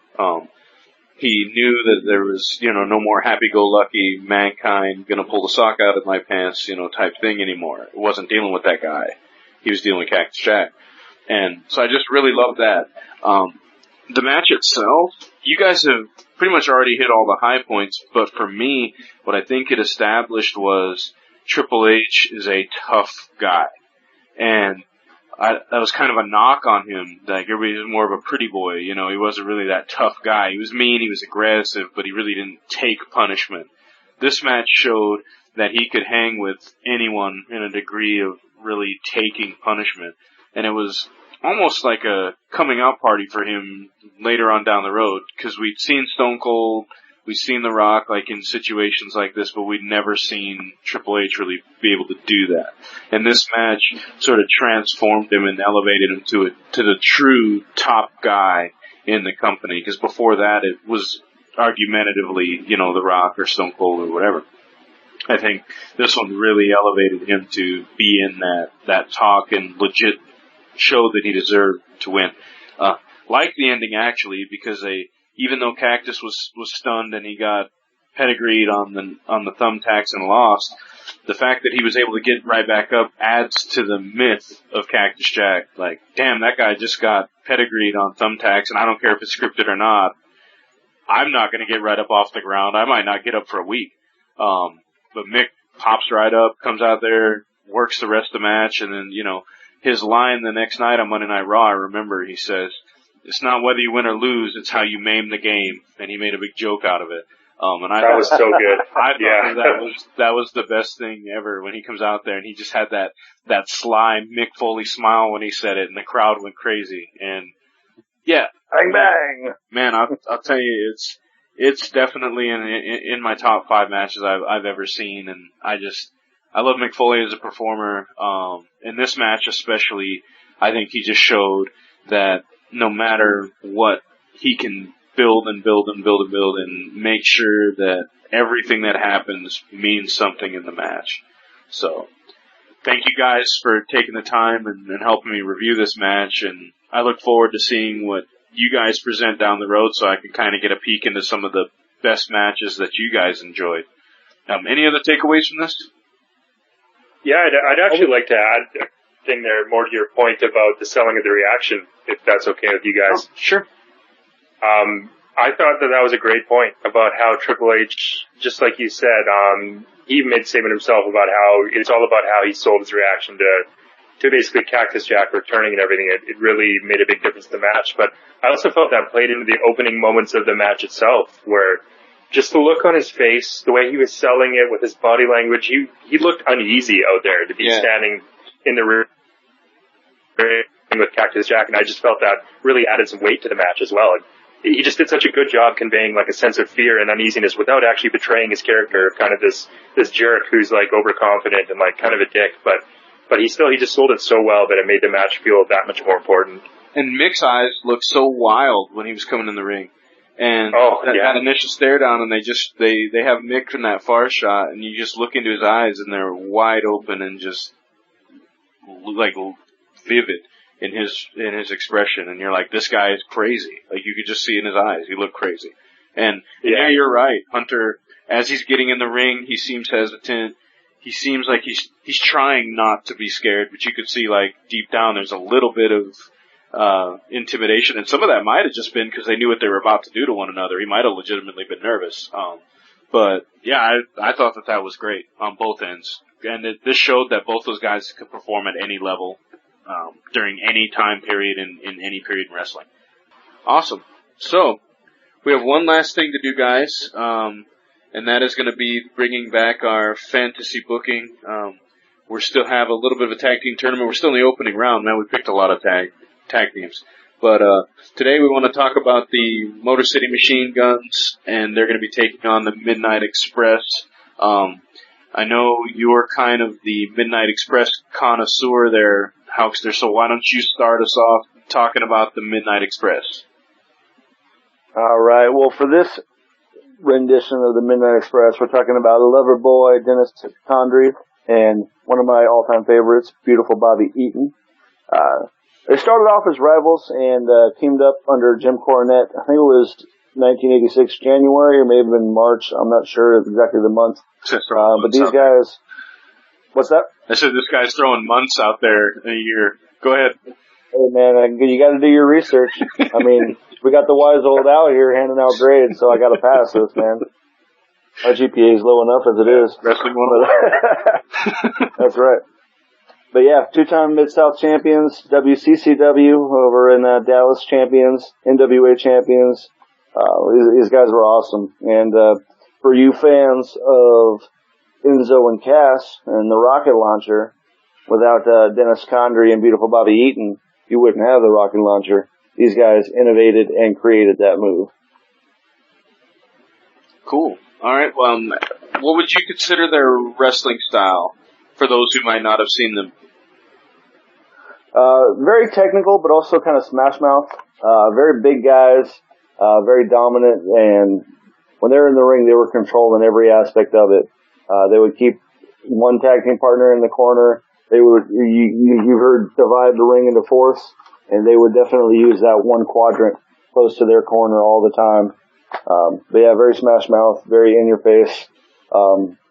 He knew that there was, you know, no more happy-go-lucky Mankind gonna pull the sock out of my pants, you know, type thing anymore. It wasn't dealing with that guy. He was dealing with Cactus Jack. And so I just really loved that. The match itself, you guys have pretty much already hit all the high points, but for me, what I think it established was Triple H is a tough guy. And that was kind of a knock on him. Like, everybody was more of a pretty boy, you know, he wasn't really that tough guy. He was mean, he was aggressive, but he really didn't take punishment. This match showed that he could hang with anyone in a degree of really taking punishment. And it was almost like a coming out party for him later on down the road, because we'd seen Stone Cold, we'd seen The Rock, like, in situations like this, but we'd never seen Triple H really be able to do that. And this match sort of transformed him and elevated him to the true top guy in the company, because before that it was argumentatively, you know, The Rock or Stone Cold or whatever. I think this one really elevated him to be in that talk and legit show that he deserved to win. Like the ending, actually, because even though Cactus was stunned and he got pedigreed on the thumbtacks and lost, the fact that he was able to get right back up adds to the myth of Cactus Jack. Like, damn, that guy just got pedigreed on thumbtacks, and I don't care if it's scripted or not, I'm not going to get right up off the ground. I might not get up for a week. But Mick pops right up, comes out there, works the rest of the match, and then, you know, his line the next night on Monday Night Raw, I remember, he says, "It's not whether you win or lose, it's how you maim the game." And he made a big joke out of it. And I that was so good. I thought that was the best thing ever when he comes out there and he just had that sly Mick Foley smile when he said it, and the crowd went crazy. And yeah, bang bang. Man, I'll tell you, it's definitely in my top 5 matches I've ever seen, and I love Mick Foley as a performer. In this match especially, I think he just showed that no matter what, he can build and build and build and build and make sure that everything that happens means something in the match. So, thank you guys for taking the time and helping me review this match, and I look forward to seeing what you guys present down the road so I can kind of get a peek into some of the best matches that you guys enjoyed. Any other takeaways from this? Yeah, I'd actually like to add a thing there more to your point about the selling of the reaction, if that's okay with you guys. Oh, sure. I thought that was a great point about how Triple H, just like you said, he made a statement himself about how it's all about how he sold his reaction to basically Cactus Jack returning and everything. It really made a big difference in the match. But I also felt that played into the opening moments of the match itself, where just the look on his face, the way he was selling it with his body language, he looked uneasy out there to be standing in the room with Cactus Jack, and I just felt that really added some weight to the match as well. He just did such a good job conveying like a sense of fear and uneasiness without actually betraying his character of kind of this jerk who's like overconfident and like kind of a dick, but he just sold it so well that it made the match feel that much more important. And Mick's eyes looked so wild when he was coming in the ring. And that initial stare down, and they have Mick from that far shot, and you just look into his eyes, and they're wide open and just like vivid in his expression, and you're like, this guy is crazy. Like, you could just see in his eyes, he looked crazy. And yeah, you're right, Hunter. As he's getting in the ring, he seems hesitant. He seems like he's trying not to be scared, but you could see like deep down there's a little bit of intimidation, and some of that might have just been because they knew what they were about to do to one another. He might have legitimately been nervous. But yeah, I thought that was great on both ends, and this showed that both those guys could perform at any level during any time period in any period in wrestling. Awesome. So we have one last thing to do, guys, and that is going to be bringing back our fantasy booking. We still have a little bit of a tag team tournament. We're still in the opening round. Man, we picked a lot of tag teams. But today we want to talk about the Motor City Machine Guns, and they're going to be taking on the Midnight Express. I know you're kind of the Midnight Express connoisseur there, Hauxter, so why don't you start us off talking about the Midnight Express? All right. Well, for this rendition of the Midnight Express, we're talking about Loverboy, Dennis Condrey, and one of my all-time favorites, Beautiful Bobby Eaton. They started off as rivals and teamed up under Jim Cornette. I think it was 1986 January, or maybe in March. I'm not sure exactly the month. But these guys... What's that? I said this guy's throwing months out there in a year. Go ahead. Hey man, you got to do your research. I mean, we got the wise old Al here handing out grades, so I got to pass this, man. My GPA is low enough as it is. Wrestling 101. That's right. But yeah, 2-time Mid-South champions, WCCW over in Dallas champions, NWA champions. These guys were awesome. And for you fans of Enzo and Cass and the rocket launcher, without Dennis Condrey and beautiful Bobby Eaton, you wouldn't have the rocket launcher. These guys innovated and created that move. Cool. All right. What would you consider their wrestling style for those who might not have seen them? Very technical, but also kind of smash mouth. Very big guys, very dominant, and when they were in the ring, they were controlling every aspect of it. They would keep one tag team partner in the corner. They would, you heard, divide the ring into fourths, and they would definitely use that one quadrant close to their corner all the time. But yeah, very smash mouth, very in your face,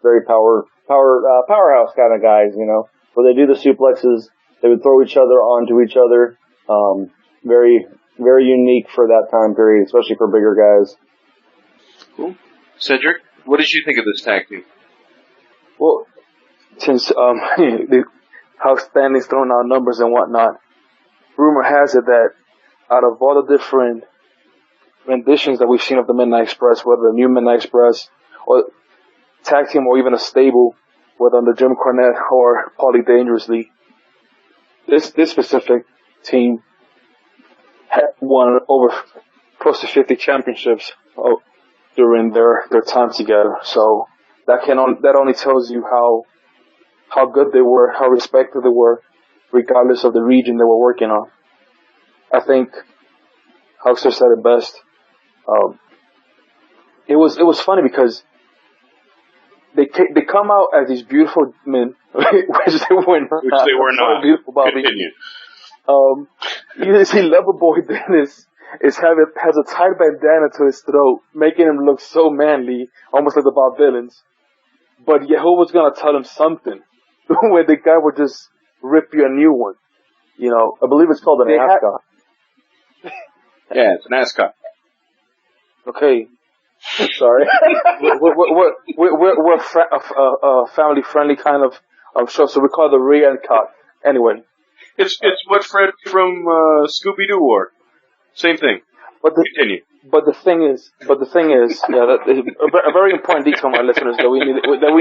very powerhouse kind of guys, you know, where they do the suplexes. They would throw each other onto each other. Very, very unique for that time period, especially for bigger guys. Cool. Cedric, what did you think of this tag team? Well, since how Stanley's throwing out numbers and whatnot, rumor has it that out of all the different renditions that we've seen of the Midnight Express, whether the new Midnight Express or tag team or even a stable, whether under Jim Cornette or Paulie Dangerously, this specific team had won over close to 50 championships during their time together. So that only tells you how good they were, how respected they were, regardless of the region they were working on. I think Huckster said it best. It was funny because they come out as these beautiful men, which they were not. Beautiful, Bobby. Continue. You see Loverboy Dennis has a tight bandana to his throat, making him look so manly, almost like the Bob Villains. But Jehovah's gonna tell him something, where the guy would just rip you a new one. You know, I believe it's called an ascot. Yeah, it's an ascot. Okay. Sorry. we're a family-friendly kind of show, so we call it the re-ascot. Anyway. It's what Fred from Scooby-Doo wore. Same thing. Continue. But the thing is, yeah, that is a very important detail, my listeners, that we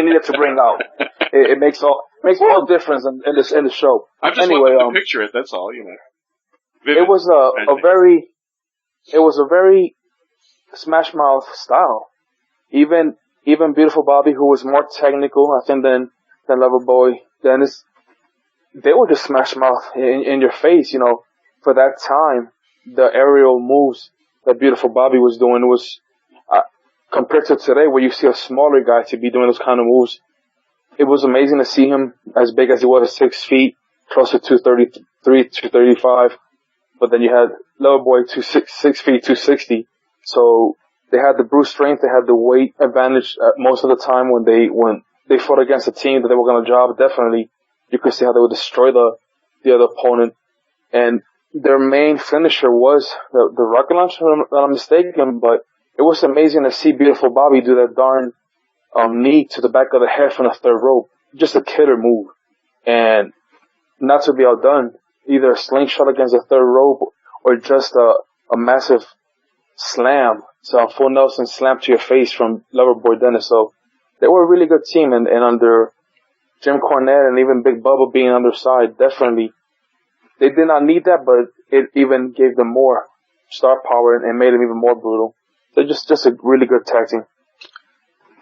needed to bring out. It makes all difference in the show. I'm just wanting to picture it. That's all, you know. Vivid. It was a very smash mouth style. Even Beautiful Bobby, who was more technical, I think, than Loverboy Dennis, they were just smash mouth in your face, you know. For that time, the aerial moves that Beautiful Bobby was doing was, compared to today, where you see a smaller guy to be doing those kind of moves, it was amazing to see him as big as he was at 6 feet, close to 233, 235. But then you had Loverboy 6 feet, 260. So they had the brute strength, they had the weight advantage most of the time when they fought against a team that they were going to job. Definitely, you could see how they would destroy the other opponent. And their main finisher was the rocket launch, if I'm not mistaken, but it was amazing to see Beautiful Bobby do that darn knee to the back of the head from the third rope. Just a killer move. And not to be outdone, either a slingshot against the third rope or just a massive slam, so a full Nelson slam to your face from Loverboy Dennis. So they were a really good team, and under Jim Cornette and even Big Bubba being on their side, definitely they did not need that, but it even gave them more star power and made them even more brutal. So just a really good tag team.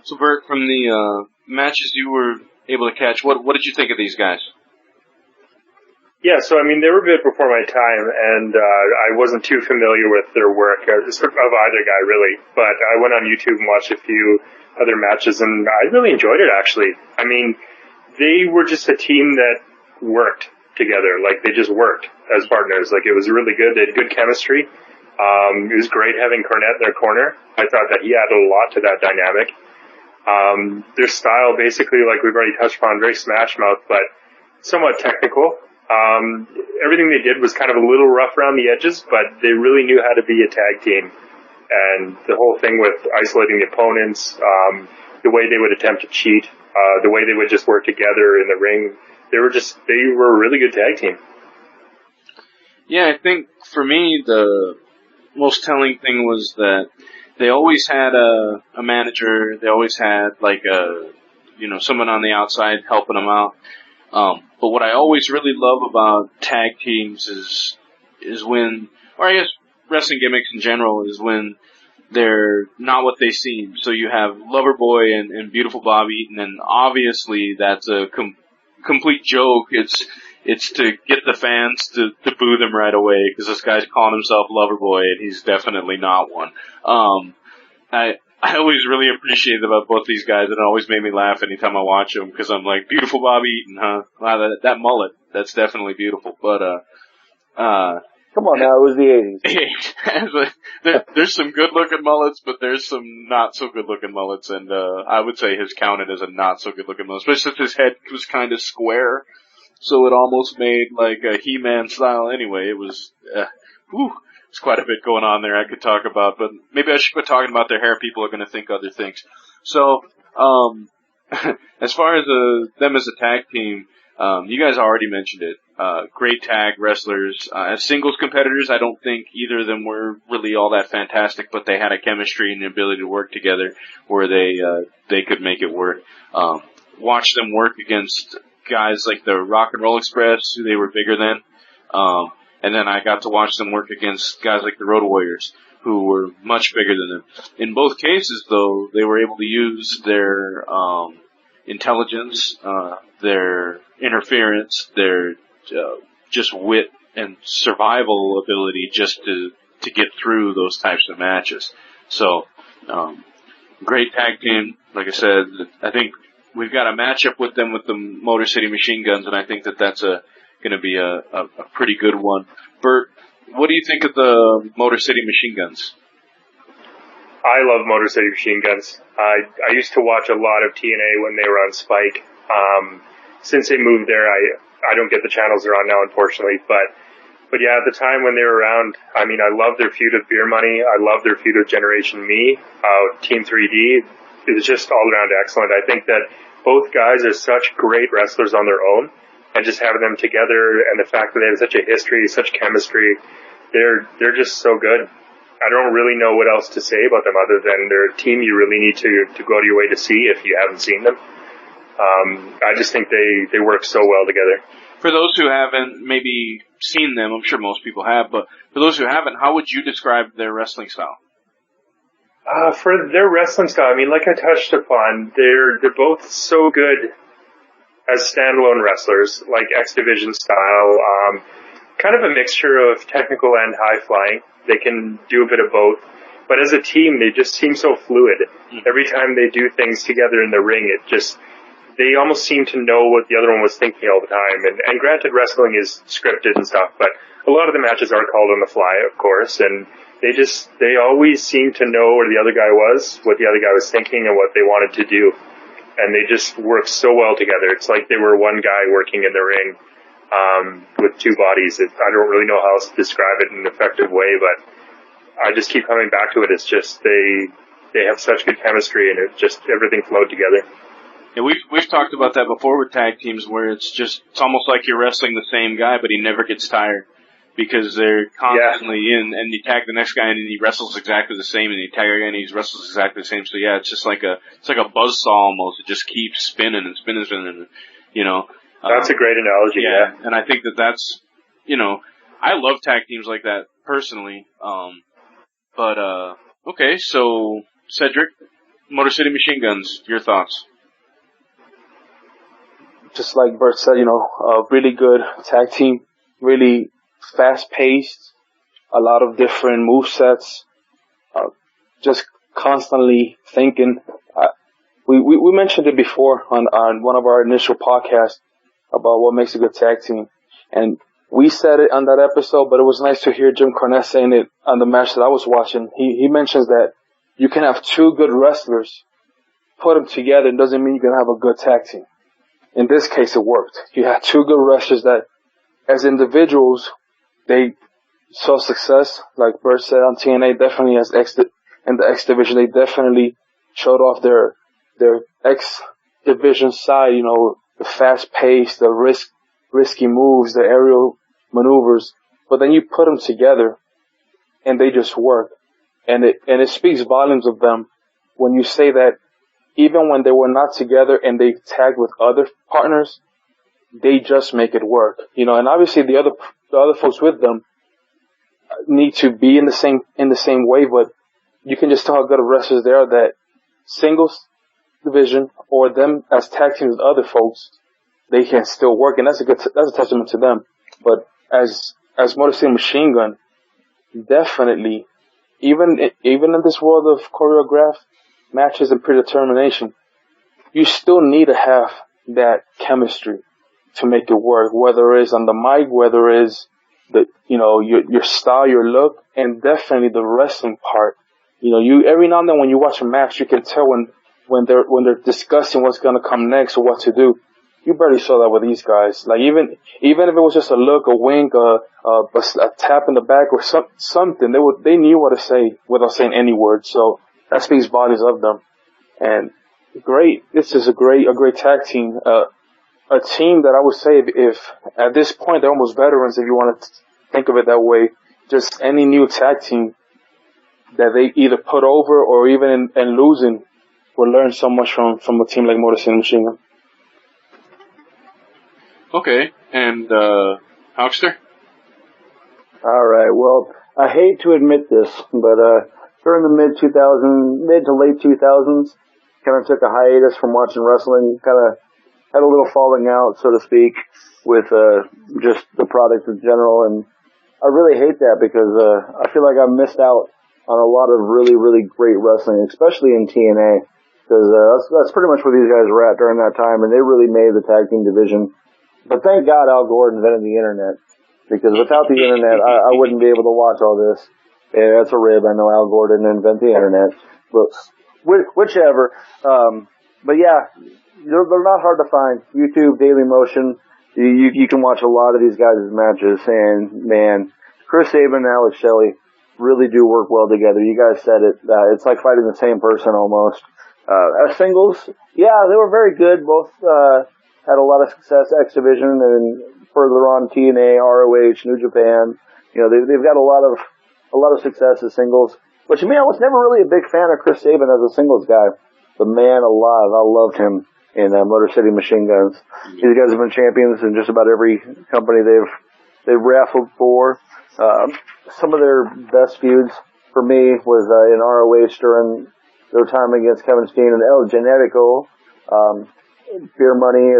So Bert, from the matches you were able to catch, what did you think of these guys? Yeah, so I mean, they were a bit before my time, and I wasn't too familiar with their work of either guy, really. But I went on YouTube and watched a few other matches, and I really enjoyed it, actually. I mean, they were just a team that worked together. Like, they just worked as partners. Like, it was really good. They had good chemistry. It was great having Cornette in their corner. I thought that he added a lot to that dynamic. Their style, basically, like we've already touched upon, very smash mouth, but somewhat technical. Everything they did was kind of a little rough around the edges, but they really knew how to be a tag team. And the whole thing with isolating the opponents, the way they would attempt to cheat, the way they would just work together in the ring, they were a really good tag team. Yeah, I think for me the most telling thing was that they always had a manager. They always had like someone on the outside helping them out. But what I always really love about tag teams is when, or I guess wrestling gimmicks in general, is when they're not what they seem. So you have Loverboy and Beautiful Bob Eaton, and obviously that's a complete joke. It's to get the fans to boo them right away, because this guy's calling himself Loverboy, and he's definitely not one. I always really appreciate about both these guys, and it always made me laugh anytime I watch them, because I'm like, Beautiful Bob Eaton, huh? Wow, that mullet, that's definitely beautiful. But come on now, it was the 80s. There's some good-looking mullets, but there's some not-so-good-looking mullets, and I would say his counted as a not-so-good-looking mullet, especially since his head was kind of square, so it almost made like a He-Man style anyway. It was, there's quite a bit going on there I could talk about, but maybe I should quit talking about their hair. People are going to think other things. So, as far as them as a tag team, you guys already mentioned it. Great tag wrestlers. As singles competitors, I don't think either of them were really all that fantastic, but they had a chemistry and the ability to work together where they could make it work. Watch them work against guys like the Rock and Roll Express, who they were bigger than. And then I got to watch them work against guys like the Road Warriors, who were much bigger than them. In both cases, though, they were able to use their intelligence, their interference, their just wit and survival ability just to get through those types of matches. So, great tag team. Like I said, I think we've got a matchup with them with the Motor City Machine Guns, and I think that's going to be a pretty good one. Bert, what do you think of the Motor City Machine Guns? I love Motor City Machine Guns. I used to watch a lot of TNA when they were on Spike. Since they moved there, I don't get the channels they're on now, unfortunately. But yeah, at the time when they were around, I mean, I love their feud of Beer Money. I love their feud of Generation Me, Team 3D. It was just all around excellent. I think that both guys are such great wrestlers on their own. And just having them together, and the fact that they have such a history, such chemistry, they're just so good. I don't really know what else to say about them other than they're a team you really need to go to your way to see if you haven't seen them. I just think they work so well together. For those who haven't maybe seen them, I'm sure most people have, but for those who haven't, how would you describe their wrestling style? For their wrestling style, I mean, like I touched upon, they're both so good as standalone wrestlers, like X Division style, kind of a mixture of technical and high flying. They can do a bit of both. But as a team, they just seem so fluid. Every time they do things together in the ring, they almost seem to know what the other one was thinking all the time. And granted, wrestling is scripted and stuff, but a lot of the matches are called on the fly, of course, and they always seem to know where the other guy was, what the other guy was thinking, and what they wanted to do. And they just work so well together. It's like they were one guy working in the ring with two bodies. I don't really know how else to describe it in an effective way, but I just keep coming back to it. It's just they have such good chemistry, and it just everything flowed together. Yeah, we've talked about that before with tag teams, where it's almost like you're wrestling the same guy, but he never gets tired. Because they're constantly in, and you tag the next guy and he wrestles exactly the same, and you tag again and he wrestles exactly the same. So yeah, it's just like a buzzsaw almost. It just keeps spinning and spinning and spinning, you know. That's a great analogy, yeah. And I think that's, I love tag teams like that personally. Okay, so Cedric, Motor City Machine Guns, your thoughts? Just like Bert said, a really good tag team, really fast-paced, a lot of different movesets, just constantly thinking. We mentioned it before on one of our initial podcasts about what makes a good tag team, and we said it on that episode, but it was nice to hear Jim Cornette saying it on the match that I was watching. He mentions that you can have two good wrestlers, put them together, it doesn't mean you can have a good tag team. In this case, it worked. You had two good wrestlers that as individuals, they saw success. Like Bert said on TNA, definitely in the X division, they definitely showed off their X division side. You know, the fast pace, the risky moves, the aerial maneuvers. But then you put them together, and they just work. And it speaks volumes of them when you say that even when they were not together and they tagged with other partners, they just make it work. You know, and obviously the other folks with them need to be in the same way, but you can just tell how good of wrestlers they are that singles division or them as tag teams with other folks, they can still work, and that's a testament to them. But as Motor City Machine Gun, definitely, even in this world of choreographed matches and predetermination, you still need to have that chemistry to make it work, whether it's on the mic, whether it's your style, your look, and definitely the wrestling part. You know, you every now and then when you watch a match, you can tell when they're discussing what's gonna come next or what to do. You barely saw that with these guys. Like even if it was just a look, a wink, a tap in the back or something, they knew what to say without saying any words. So that speaks volumes of them. And great, this is a great tag team. A team that I would say if at this point they're almost veterans, if you want to think of it that way. Just any new tag team that they either put over or even in losing will learn so much from a team like Motor City Machine Gun. Okay, and Huckster? All right. Well, I hate to admit this, but during the mid to late 2000s, kind of took a hiatus from watching wrestling. Kind of had a little falling out, so to speak, with just the product in general, and I really hate that because I feel like I missed out on a lot of really, really great wrestling, especially in TNA, because that's pretty much where these guys were at during that time, and they really made the tag team division. But thank God Al Gore invented the internet, because without the internet, I wouldn't be able to watch all this. Yeah, that's a rib. I know Al Gore didn't invent the internet, but whichever. But yeah, they're not hard to find. YouTube, Daily Motion, you can watch a lot of these guys' matches, and man, Chris Sabin and Alex Shelley really do work well together. You guys said it. It's like fighting the same person almost. As singles, yeah, they were very good. Both had a lot of success X Division and further on TNA, ROH, New Japan. You know, they've got a lot of success as singles. But to me, I was never really a big fan of Chris Sabin as a singles guy. But man alive, I loved him in Motor City Machine Guns. These guys have been champions in just about every company they've wrestled for. Some of their best feuds for me was in ROH during their time against Kevin Steen and El Generico. Beer Money,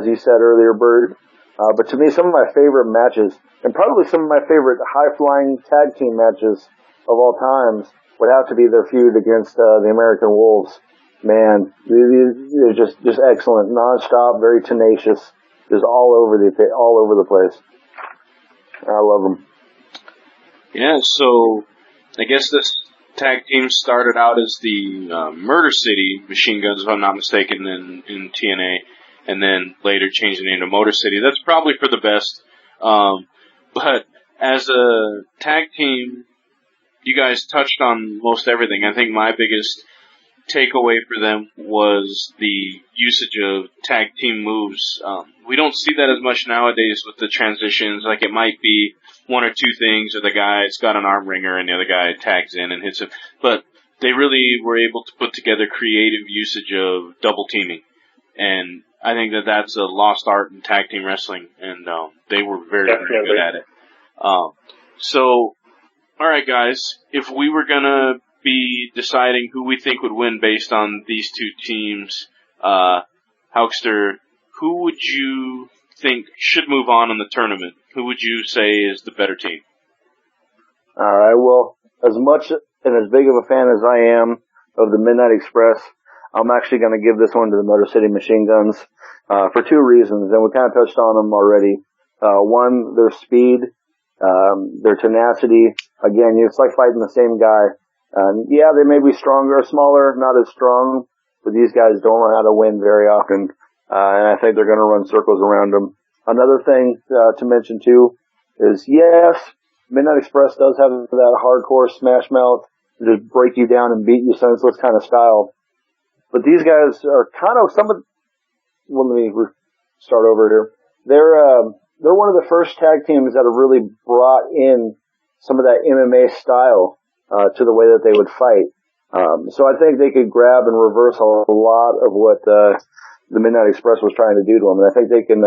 as you said earlier, Bert. But to me, some of my favorite matches, and probably some of my favorite high-flying tag team matches of all times, would have to be their feud against the American Wolves. Man, they're just excellent, non-stop, very tenacious, just all over the place. I love them. Yeah, so I guess this tag team started out as the Murder City Machine Guns, if I'm not mistaken, in TNA, and then later changed the name to Motor City. That's probably for the best. But as a tag team, you guys touched on most everything. I think my biggest takeaway for them was the usage of tag team moves. We don't see that as much nowadays with the transitions. Like, it might be one or two things, or the guy's got an arm wringer and the other guy tags in and hits him. But they really were able to put together creative usage of double teaming. And I think that that's a lost art in tag team wrestling, and they were very, very good at it. So, alright guys, if we were gonna be deciding who we think would win based on these two teams, Huckster, who would you think should move on in the tournament? Who would you say is the better team? Alright, well, as much and as big of a fan as I am of the Midnight Express, I'm actually going to give this one to the Motor City Machine Guns for two reasons, and we kind of touched on them already. One, their speed, their tenacity. Again, it's like fighting the same guy. Yeah, they may be stronger or smaller, not as strong, but these guys don't know how to win very often, and I think they're going to run circles around them. Another thing to mention too is, yes, Midnight Express does have that hardcore smash mouth, just break you down and beat you senseless kind of style. But these guys are kind of well, let me start over here. They're one of the first tag teams that have really brought in some of that MMA style to the way that they would fight. So I think they could grab and reverse a lot of what the Midnight Express was trying to do to them, and I think they can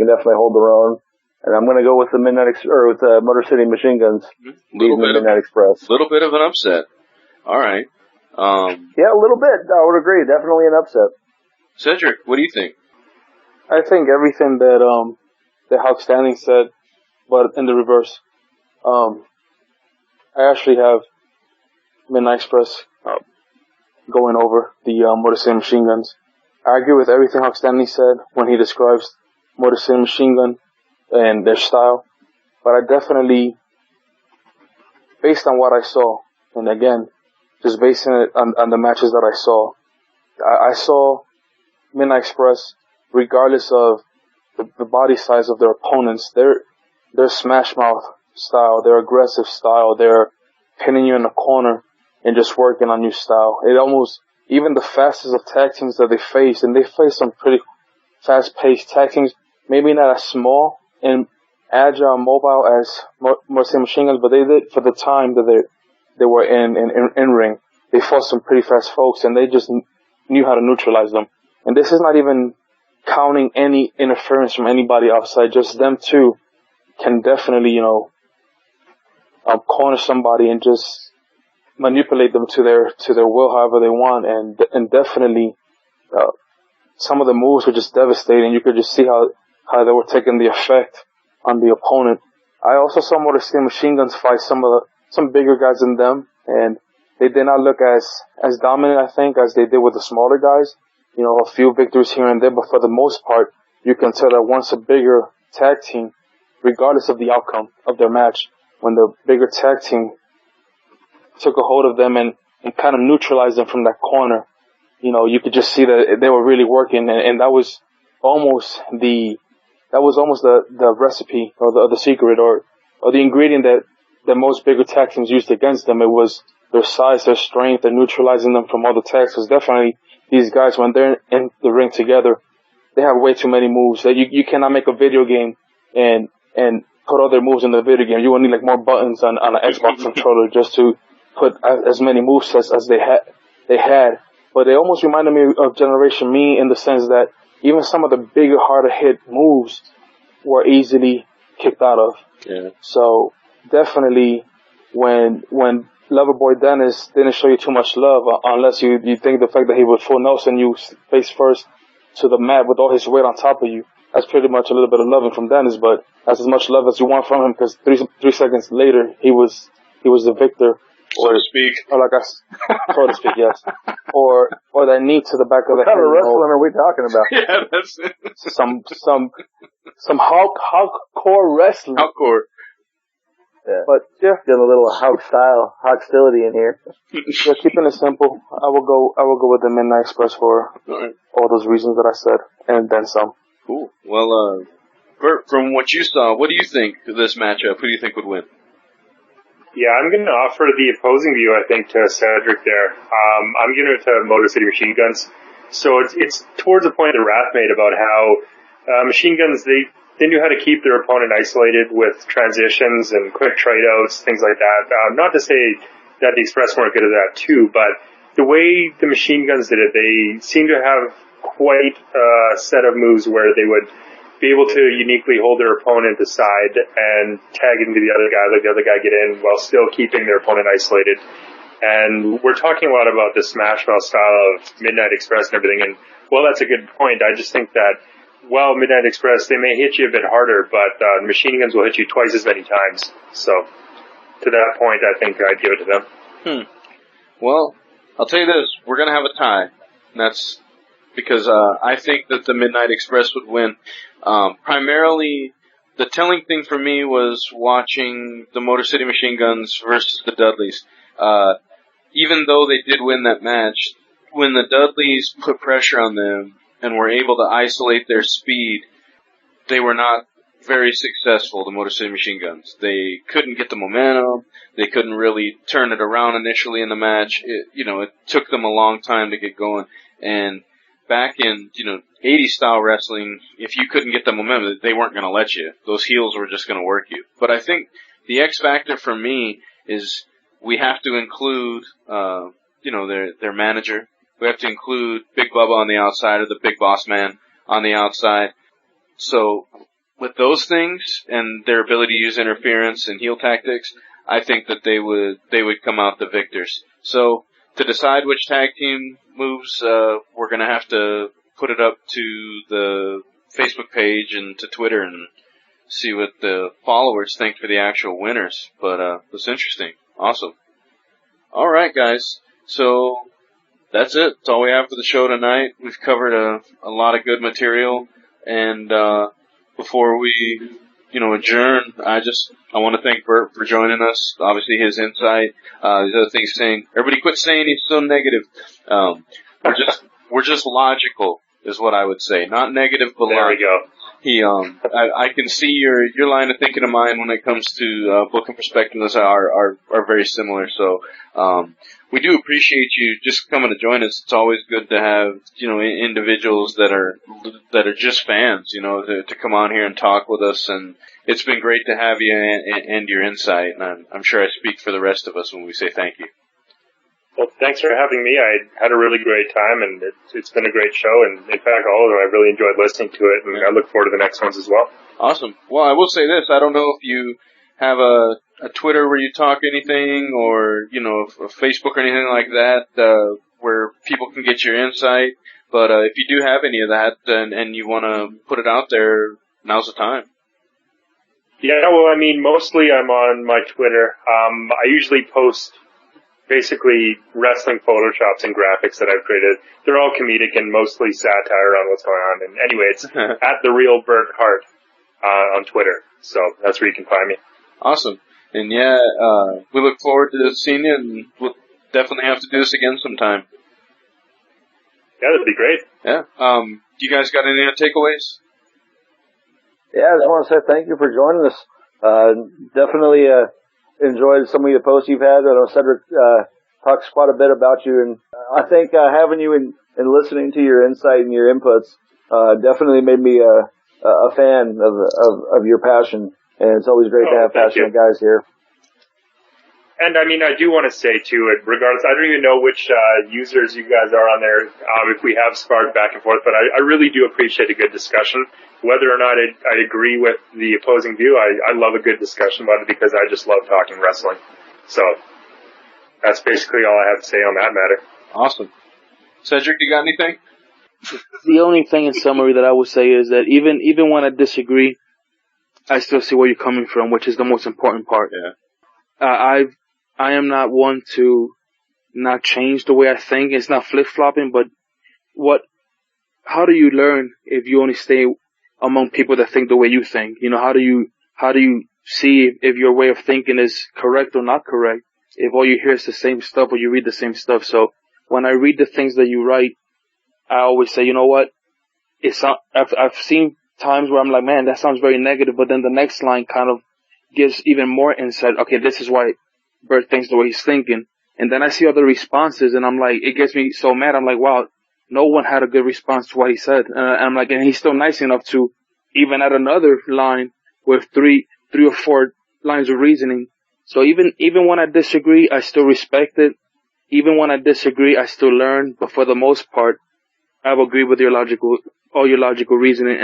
definitely hold their own. And I'm going to go with the Motor City Machine Guns beating the Midnight Express. A little bit of an upset. All right. Yeah, a little bit. I would agree. Definitely an upset. Cedric, what do you think? I think everything that Outstanding said, but in the reverse. I actually have Midnight Express going over the Motor City Machine Guns. I agree with everything Outstanding said when he describes Motor City Machine Gun and their style, but I definitely, based on what I saw, and again, just basing it on the matches that I saw Midnight Express, regardless of the body size of their opponents, their smash mouth style, their aggressive style, their pinning you in the corner and just working on your style. It almost, even the fastest of tag teams that they face, and they face some pretty fast-paced tag teams, maybe not as small and agile and mobile as Motor City Machine Guns, but they did, for the time that they were in ring, they fought some pretty fast folks, and they just knew how to neutralize them. And this is not even counting any interference from anybody outside, just them two can definitely, corner somebody and just manipulate them to their will however they want, and definitely some of the moves were just devastating. You could just see how they were taking the effect on the opponent. I also saw Motor City Machine Guns fight some bigger guys than them, and they did not look as dominant, I think, as they did with the smaller guys. A few victories here and there, but for the most part, you can tell that once a bigger tag team, regardless of the outcome of their match, when the bigger tag team took a hold of them and kind of neutralized them from that corner, you could just see that they were really working, and that was almost the recipe or the secret or the ingredient that most bigger tag teams used against them. It was their size, their strength, and neutralizing them from other tags. Because definitely these guys, when they're in the ring together, they have way too many moves. That you cannot make a video game and put all their moves in the video game. You will need like more buttons on an Xbox controller just to put as many moves as they had. But they almost reminded me of Generation Me in the sense that even some of the bigger, harder hit moves were easily kicked out of. Yeah. So definitely when Loverboy Dennis didn't show you too much love, unless you think the fact that he would full Nelson you face first to the mat with all his weight on top of you, that's pretty much a little bit of loving from Dennis, but that's as much love as you want from him, because three seconds later he was the victor, so to speak. Or like so to speak, yes. Or that knee to the back of the head. What kind of wrestling are we talking about? Yeah, that's it. Some hardcore wrestling. Hardcore. Yeah. But yeah, getting a little hostility in here. Yeah, keeping it simple. I will go with the Midnight Express for all those reasons that I said, and then some. Cool. Well, Bert, from what you saw, what do you think of this matchup? Who do you think would win? Yeah, I'm going to offer the opposing view, I think, to Cedric there. I'm giving it to Motor City Machine Guns. So it's towards the point that Wrath made about how Machine Guns, they knew how to keep their opponent isolated with transitions and quick trade-outs, things like that. Not to say that the Express weren't good at that too, but the way the Machine Guns did it, they seemed to have quite a set of moves where they would be able to uniquely hold their opponent aside and tag into the other guy, let the other guy get in while still keeping their opponent isolated. And we're talking a lot about the Smash Mouth style of Midnight Express and everything, and well, that's a good point. I just think that Midnight Express, they may hit you a bit harder, but Machine Guns will hit you twice as many times. So, to that point, I think I'd give it to them. Well, I'll tell you this, we're going to have a tie. And that's because I think that the Midnight Express would win. Primarily, the telling thing for me was watching the Motor City Machine Guns versus the Dudleys. Even though they did win that match, when the Dudleys put pressure on them and were able to isolate their speed, they were not very successful, the Motor City Machine Guns. They couldn't get the momentum. They couldn't really turn it around initially in the match. It took them a long time to get going. And back in, 80s style wrestling, if you couldn't get the momentum, they weren't going to let you. Those heels were just going to work you. But I think the X factor for me is we have to include, their manager. We have to include Big Bubba on the outside, or the Big Boss Man on the outside. So with those things and their ability to use interference and heel tactics, I think that they would come out the victors. So to decide which tag team moves, we're going to have to put it up to the Facebook page and to Twitter and see what the followers think for the actual winners. But it's interesting. Awesome. All right, guys. So that's it. That's all we have for the show tonight. We've covered a lot of good material. And before we, adjourn, I want to thank Bert for joining us. Obviously, his insight. These other things saying, everybody quit saying he's so negative. We're just logical, is what I would say. Not negative, but there logical. We go. I can see your line of thinking of mine when it comes to booking perspectives are very similar. So we do appreciate you just coming to join us. It's always good to have individuals that are just fans, to come on here and talk with us. And it's been great to have you and your insight. And I'm sure I speak for the rest of us when we say thank you. Well, thanks for having me. I had a really great time, and it's been a great show. And in fact, all of them, I really enjoyed listening to it, and I look forward to the next ones as well. Awesome. Well, I will say this. I don't know if you have a Twitter where you talk anything, or, a Facebook or anything like that, where people can get your insight. But if you do have any of that and you want to put it out there, now's the time. Yeah, well, mostly I'm on my Twitter. I usually post basically wrestling photoshops and graphics that I've created. They're all comedic and mostly satire on what's going on. And anyway, it's at the real Bert Hart on Twitter. So that's where you can find me. Awesome. And yeah, we look forward to seeing you, and we'll definitely have to do this again sometime. Yeah, that'd be great. Yeah. You guys got any other takeaways? Yeah, I want to say thank you for joining us. Definitely enjoyed some of the posts you've had. I know Cedric talks quite a bit about you, and I think having you and listening to your insight and your inputs definitely made me a fan of your passion. And it's always great to have passionate guys here. And I do want to say too, regardless, I don't even know which users you guys are on there, if we have sparred back and forth, but I really do appreciate a good discussion. Whether or not I agree with the opposing view, I love a good discussion about it because I just love talking wrestling. So that's basically all I have to say on that matter. Awesome. Cedric, you got anything? The only thing in summary that I would say is that even when I disagree, I still see where you're coming from, which is the most important part. Yeah. I am not one to not change the way I think. It's not flip-flopping, but how do you learn if you only stay among people that think the way you think? How do you see if your way of thinking is correct or not correct if all you hear is the same stuff or you read the same stuff? So when I read the things that you write, I always say, you know what? I've seen times where I'm like, man, that sounds very negative, but then the next line kind of gives even more insight. Okay, this is why Bert thinks the way he's thinking. And then I see other responses, and I'm like, it gets me so mad. I'm like, wow, no one had a good response to what he said. And I'm like, and he's still nice enough to even add another line with three or four lines of reasoning. So even when I disagree, I still respect it. Even when I disagree, I still learn. But for the most part, I've agreed with all your logical reasoning,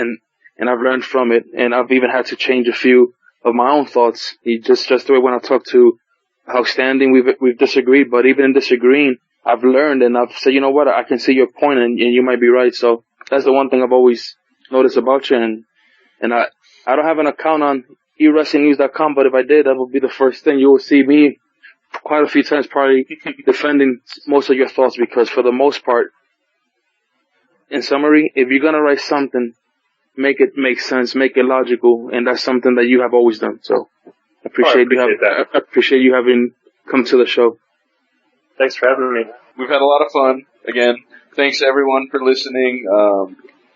and I've learned from it. And I've even had to change a few of my own thoughts. Just the way when I talk to Outstanding, we've disagreed, but even in disagreeing, I've learned and I've said, you know what, I can see your point and you might be right. So that's the one thing I've always noticed about you. And I don't have an account on eWrestlingNews.com, but if I did, that would be the first thing. You will see me quite a few times probably defending most of your thoughts, because for the most part, in summary, if you're going to write something, make it make sense, make it logical, and that's something that you have always done. So I appreciate you having come to the show. Thanks for having me. We've had a lot of fun. Again, thanks everyone for listening.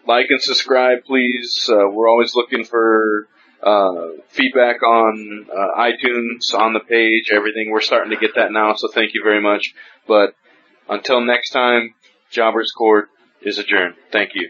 like and subscribe, please. We're always looking for feedback on iTunes, on the page, everything. We're starting to get that now, so thank you very much. But until next time, Jobbers Court is adjourned. Thank you.